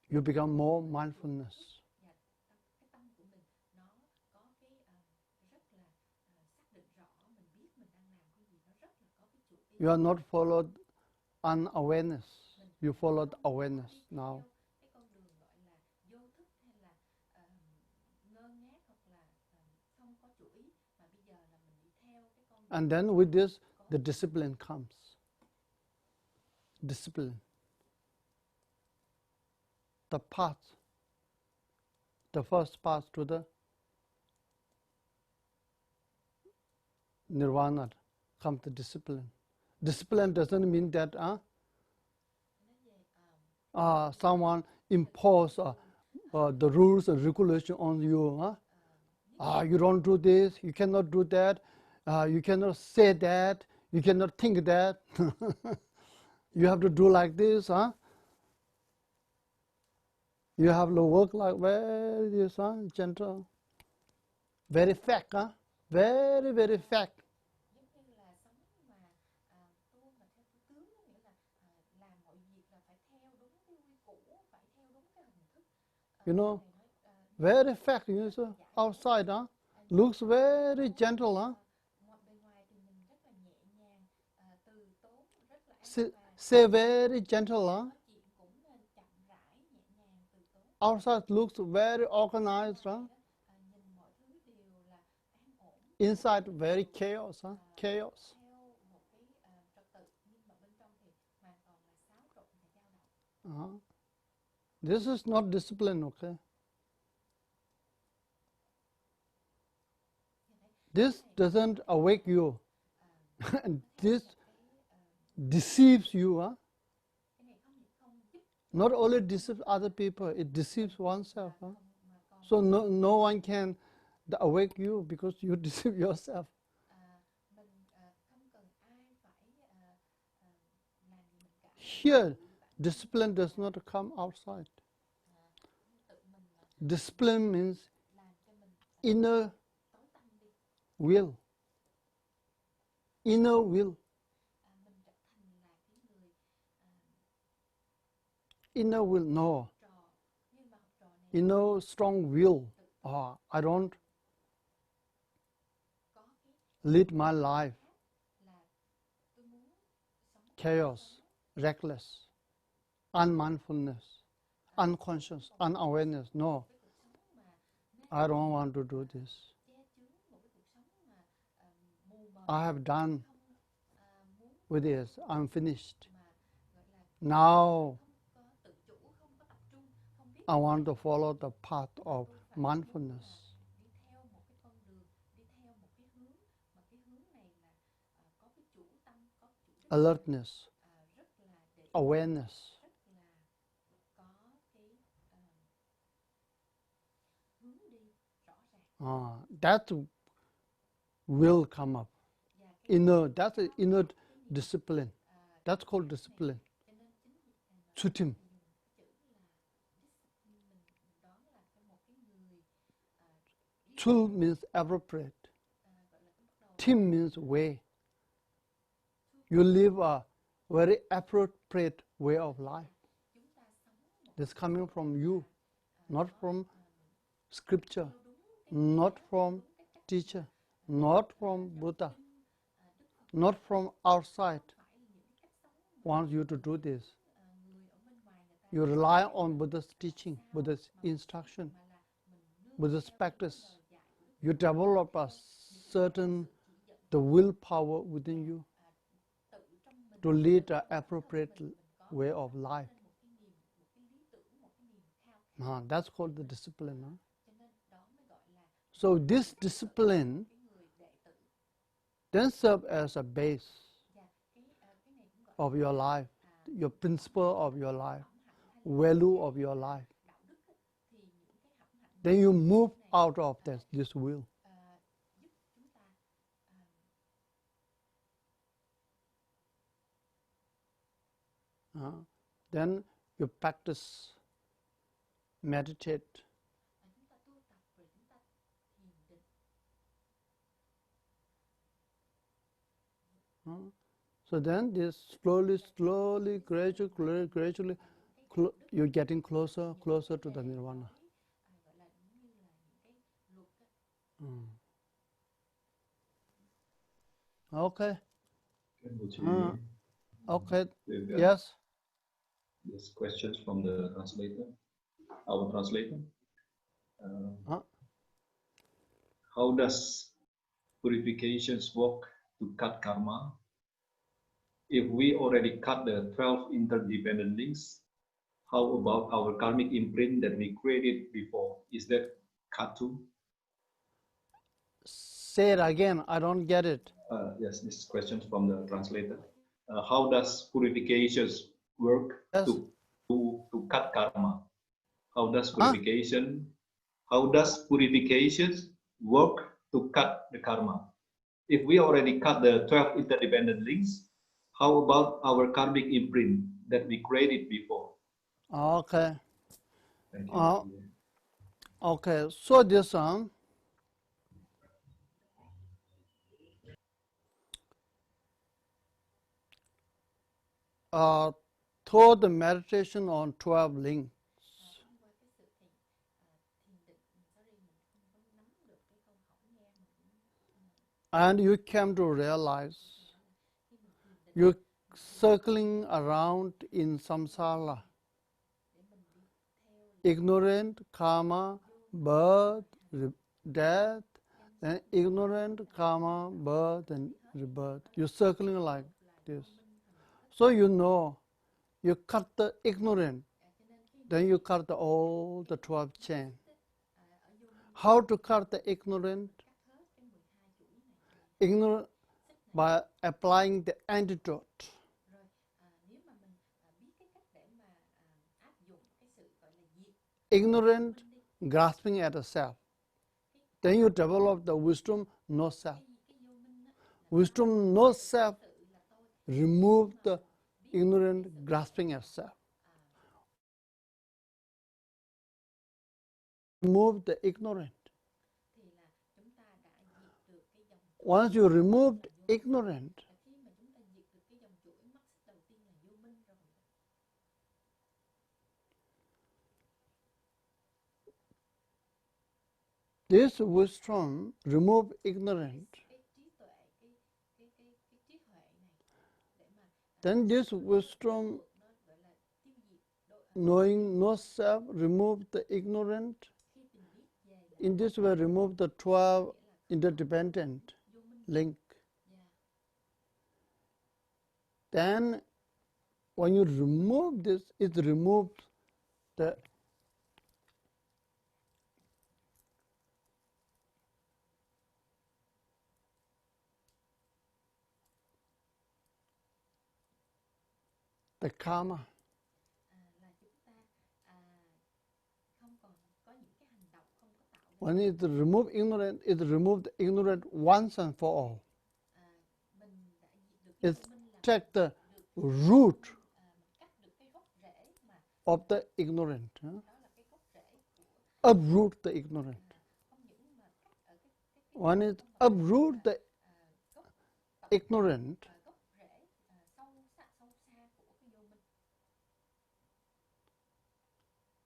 You become more mindfulness. You are not followed unawareness. You follow the awareness now. And then with this, the discipline comes. Discipline. The path. The first path to the nirvana comes the discipline. Discipline doesn't mean that someone impose the rules and regulation on you. You don't do this, you cannot do that, you cannot say that, you cannot think that. You have to do like this. You have to work like very gentle, very fact, very, very fact. You know, very fact, you know, outside, looks very gentle, say very gentle, outside looks very organized, inside very chaos, chaos. This is not discipline, okay? This doesn't awake you. This deceives you. Not only deceives other people, it deceives oneself. So no one can awake you because you deceive yourself. Here, discipline does not come outside. Discipline means inner will. Inner will. Inner will, no. Inner strong will. I don't lead my life. Chaos, reckless, unmindfulness, unconscious, unawareness. No, I don't want to do this. I have done with this. I'm finished. Now I want to follow the path of mindfulness. Alertness, awareness. That will come up. That's an inner discipline. That's called discipline. Chutim. Chul means appropriate. Tim means way. You live a very appropriate way of life. This is coming from you, not from scripture, not from teacher, not from Buddha, not from outside wants you to do this. You rely on Buddha's teaching, Buddha's instruction, Buddha's practice. You develop a certain the willpower within you. to lead an appropriate way of life. That's called the discipline. So this discipline then serves as a base of your life, your principle of your life, value of your life. Then you move out of this will. Then you practice, meditate. So then this slowly, gradually, you're getting closer to the nirvana. Okay. Okay. Yes. This questions from the translator, our translator. How does purifications work to cut karma? If we already cut the 12 interdependent links, how about our karmic imprint that we created before? Is that cut too? Say it again. I don't get it. Yes, this is questions from the translator. How does purifications work to cut karma? How does purification? How does purifications work to cut the karma? If we already cut the 12 interdependent links, how about our karmic imprint that we created before? Okay. Thank you. Okay. So this toward the meditation on 12 links, and you came to realize you're circling around in samsara, ignorant karma, birth, death, then ignorant karma, birth and rebirth. You're circling like this. So you know, you cut the ignorant, then you cut all the 12 chain. How to cut the ignorant? Ignorant by applying the antidote. Ignorant, grasping at a self. Then you develop the wisdom, no self. Wisdom, no self, remove the ignorant, grasping at self. Remove the ignorant. Once you remove ignorant, this wisdom remove ignorant. Then this wisdom, knowing no self, remove the ignorant. In this way, remove the 12 interdependent link. Then, when you remove this, it removes the karma. When it removes ignorant, it removes the ignorant once and for all. It takes the root of the ignorant. Uproot the ignorant. When it uproot the ignorant,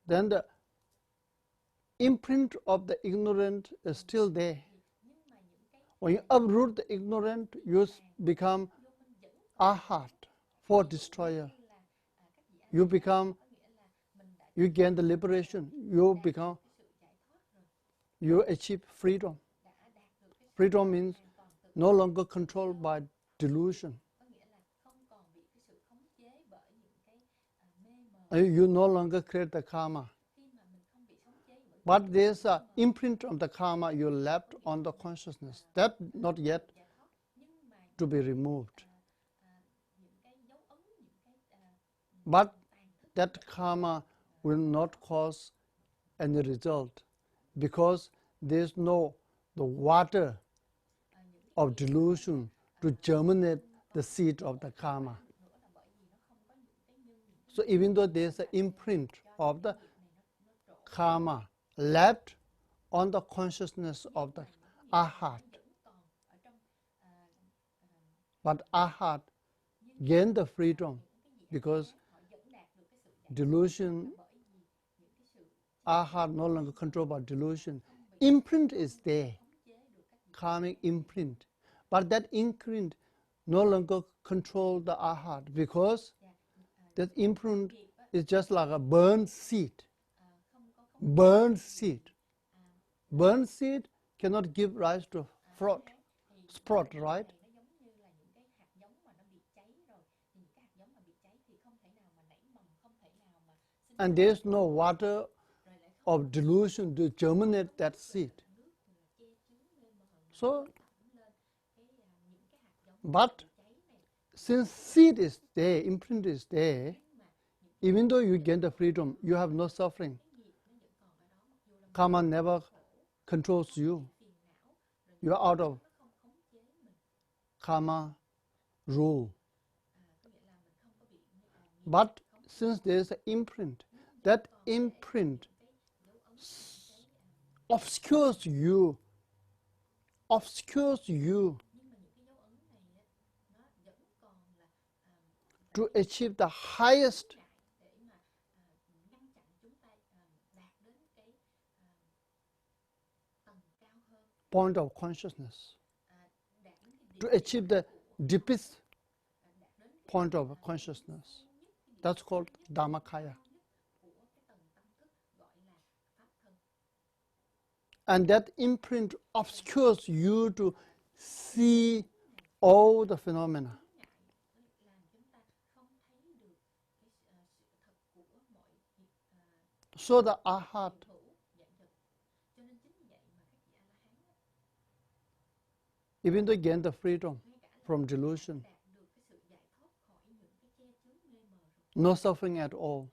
then the imprint of the ignorant is still there. When you uproot the ignorant, you become Arhat, for destroyer. You gain the liberation. You achieve freedom. Freedom means no longer controlled by delusion. You no longer create the karma. But there's an imprint of the karma you left on the consciousness. That not yet to be removed. But that karma will not cause any result because there's no the water of delusion to germinate the seed of the karma. So even though there's an imprint of the karma left on the consciousness of the arhat, but arhat gained the freedom because delusion, arhat no longer controlled by delusion. Imprint is there, karmic imprint, but that imprint no longer controls the arhat because that imprint is just like a burned seed. Burned seed. Burned seed cannot give rise to fruit, sprout, right? And there's no water of delusion to germinate that seed. So, but since seed is there, imprint is there, even though you gain the freedom, you have no suffering. Karma never controls you. You are out of karma rule. But since there is an imprint, that imprint obscures you to achieve the highest point of consciousness, to achieve the deepest point of consciousness. That's called Dhammakaya. And that imprint obscures you to see all the phenomena. So the arhat even though gain the freedom from delusion, no suffering at all,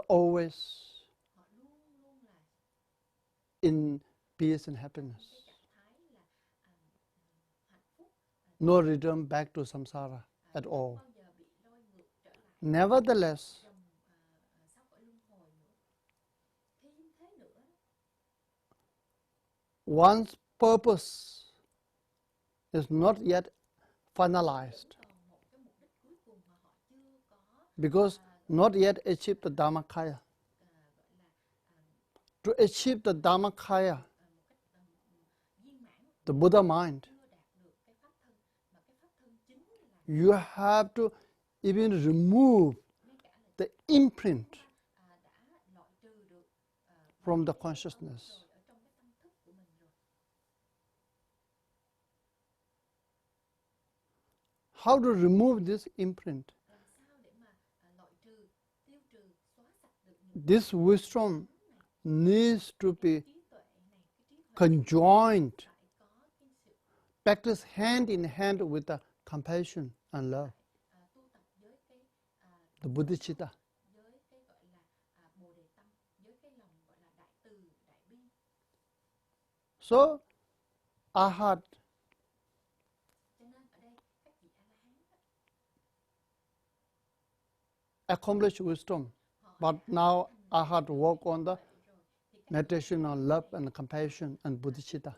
always in peace and happiness, no return back to samsara at all. Nevertheless, one's purpose is not yet finalized because not yet achieved the Dhammakaya. To achieve the Dhammakaya, the Buddha mind, you have to even remove the imprint from the consciousness. How to remove this imprint? This wisdom needs to be conjoined, practice hand in hand with the compassion and love, the bodhicitta. So, arhat accomplished wisdom, but now arhat work on the meditation on love and compassion and bodhicitta.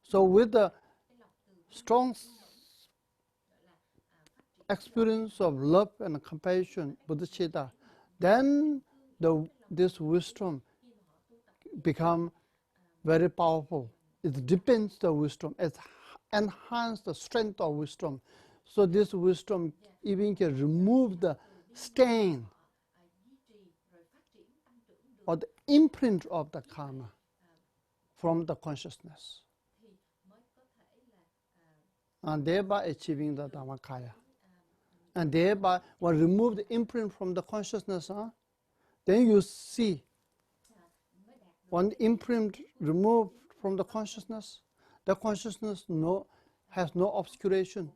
So with the strong experience of love and compassion, bodhicitta, then this wisdom become very powerful. It deepens the wisdom, it enhances the strength of wisdom. So this wisdom even can remove the stain or the imprint of the karma from the consciousness. and thereby achieving the Dhammakaya. And thereby, when remove the imprint from the consciousness, then you see, when the imprint removed from the consciousness has no obscuration.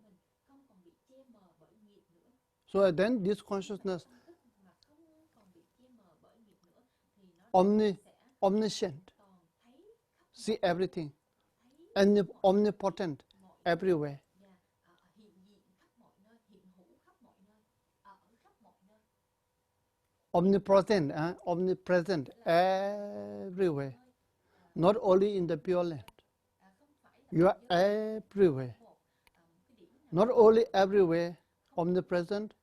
So then this consciousness omniscient, see everything, and omnipotent everywhere. Omnipresent, omnipresent everywhere, not only in the Pure Land. You are everywhere, not only everywhere, omnipresent,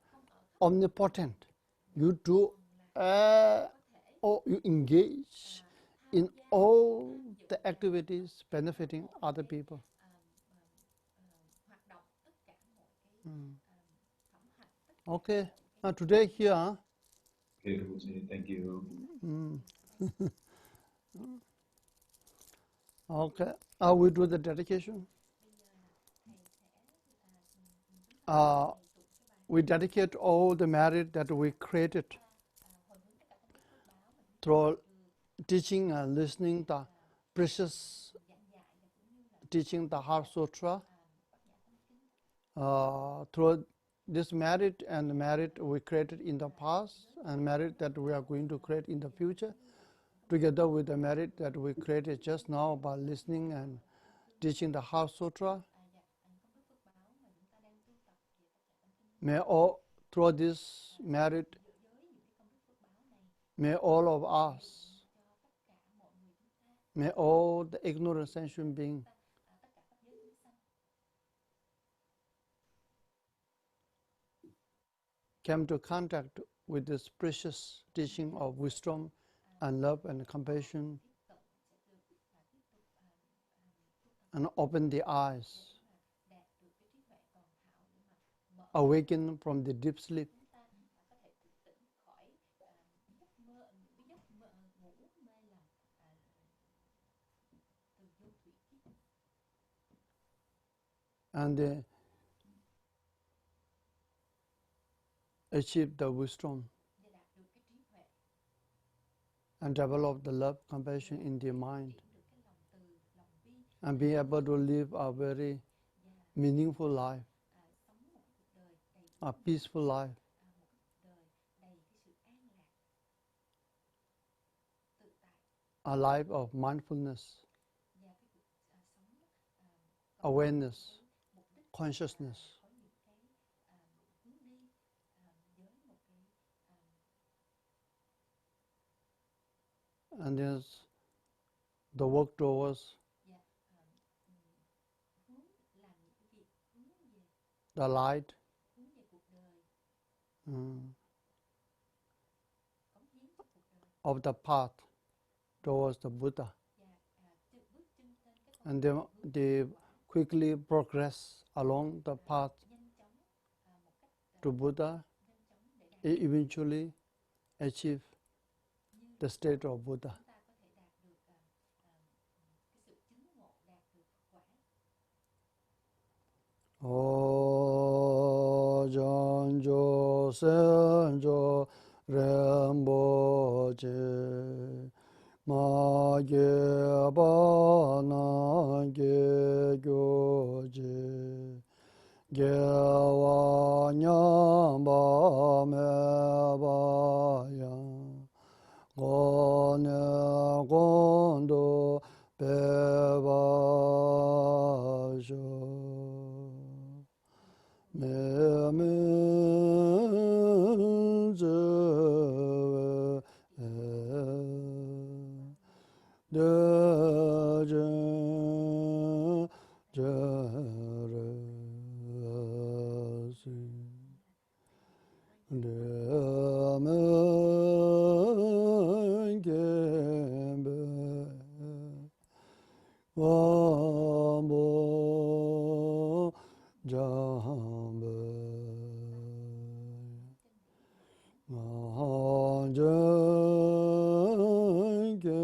omnipotent. You do, you engage in all the activities benefiting other people. Okay, today here. Okay, thank you. Okay, we do the dedication. We dedicate all the merit that we created through teaching and listening the precious teaching, the Heart Sutra. Through this merit and the merit we created in the past and merit that we are going to create in the future, together with the merit that we created just now by listening and teaching the Heart Sutra, may all, through this merit, may all of us, may all the ignorant sentient beings come to contact with this precious teaching of wisdom and love and compassion, and open the eyes, awaken from the deep sleep, and achieve the wisdom and develop the love, compassion in their mind, and be able to live a very meaningful life, a peaceful life, a life of mindfulness, awareness, consciousness. And there's the work towards the light of the path towards the Buddha. And they quickly progress along the path to Buddha, eventually achieve the state of Buddha. O Janjo Senjo Rinpoche Ma Ge Ba Na Ge Gyoje Ge Wa Nyam Ba Me Ba Yang Go Ne Gondo Pe Ba Jo me me je de je re si de me ge be wa mo jambe ma je ge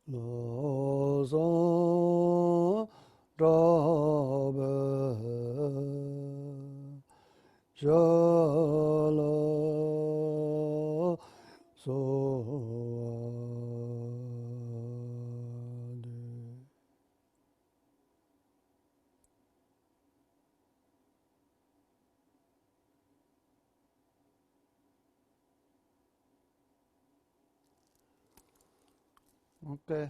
lo son robe jalo so Okay,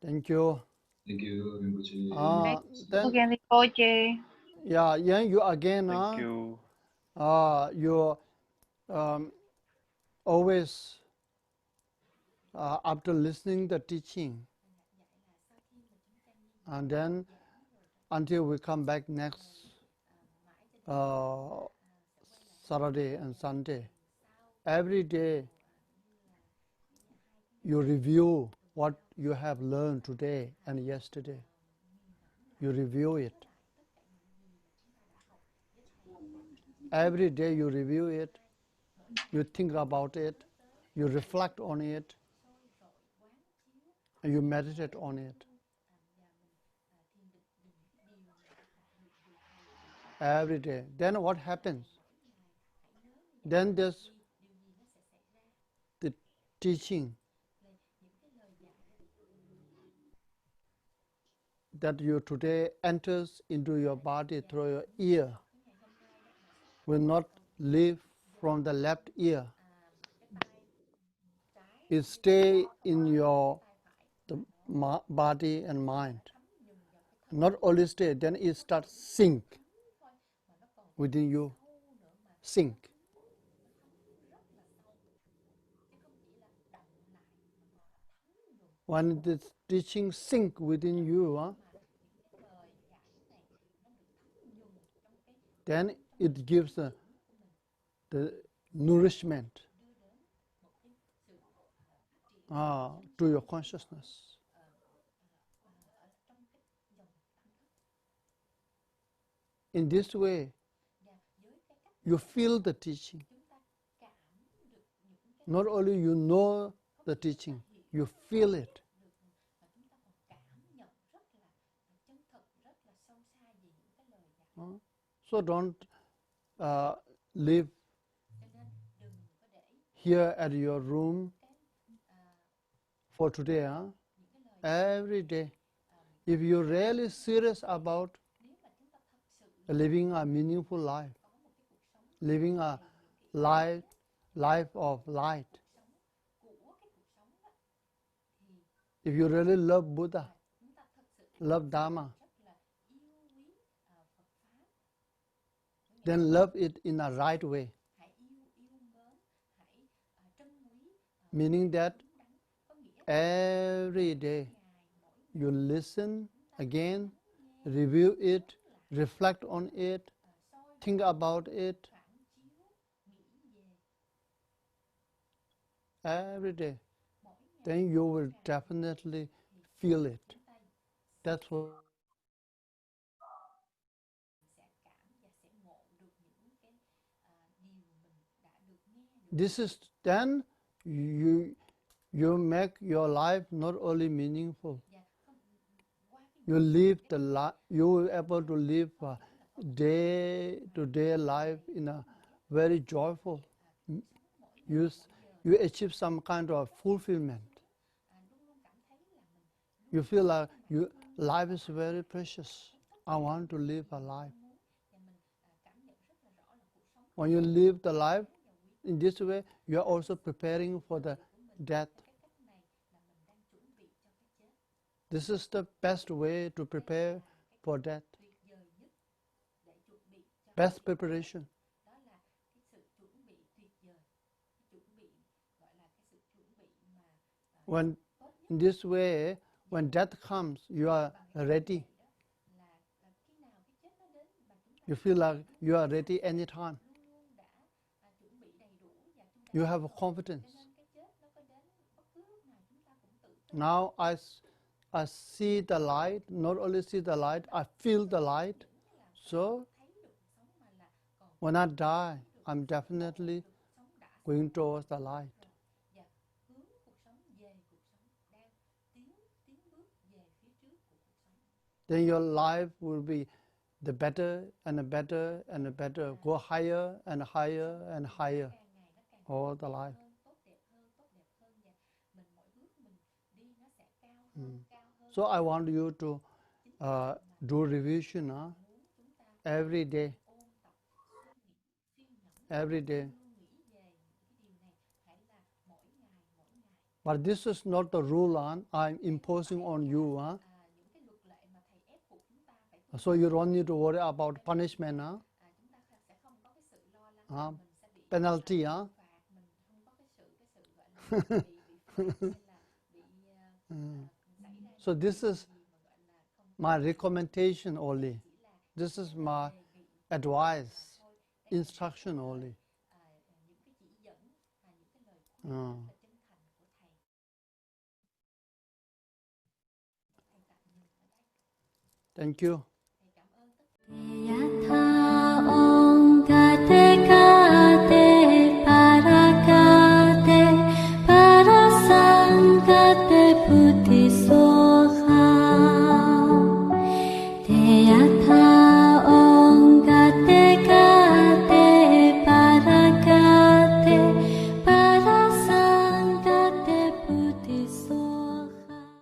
thank you. Thank you, Rinpoche. Then again, Rinpoche. yeah, you again. Thank you. You always after listening the teaching, and then until we come back next Saturday and Sunday, every day you review what you have learned today and yesterday. You review it. Every day you review it, you think about it, you reflect on it, and you meditate on it. Every day. Then what happens? Then there's the teaching that you today enters into your body through your ear will not leave from the left ear. It stay in your body and mind. Not only stay, then it starts sink within you. Sink. When this teaching sink within you, then it gives the nourishment to your consciousness. In this way, you feel the teaching. Not only you know the teaching, you feel it. So don't live here at your room for today. Every day. If you're really serious about living a meaningful life, living a life of light, if you really love Buddha, love Dharma, then love it in a right way. Meaning that every day you listen again, review it, reflect on it, think about it. Every day. Then you will definitely feel it. That's what. This is then you make your life not only meaningful. You live the life. You will be able to live a day-to-day life in a very joyful. You achieve some kind of fulfillment. You feel like life is very precious. I want to live a life. When you live the life in this way, you are also preparing for the death. This is the best way to prepare for death. Best preparation. When in this way, when death comes, you are ready. You feel like you are ready anytime. You have confidence. Now I see the light, not only see the light, I feel the light. So when I die, I'm definitely going towards the light. then your life will be the better and the better and the better, go higher and higher and higher all the life. So I want you to do revision every day. Every day. But this is not the rule I'm imposing on you. So you don't need to worry about punishment. Penalty. So this is my recommendation only. This is my advice, instruction only. Thank you. Para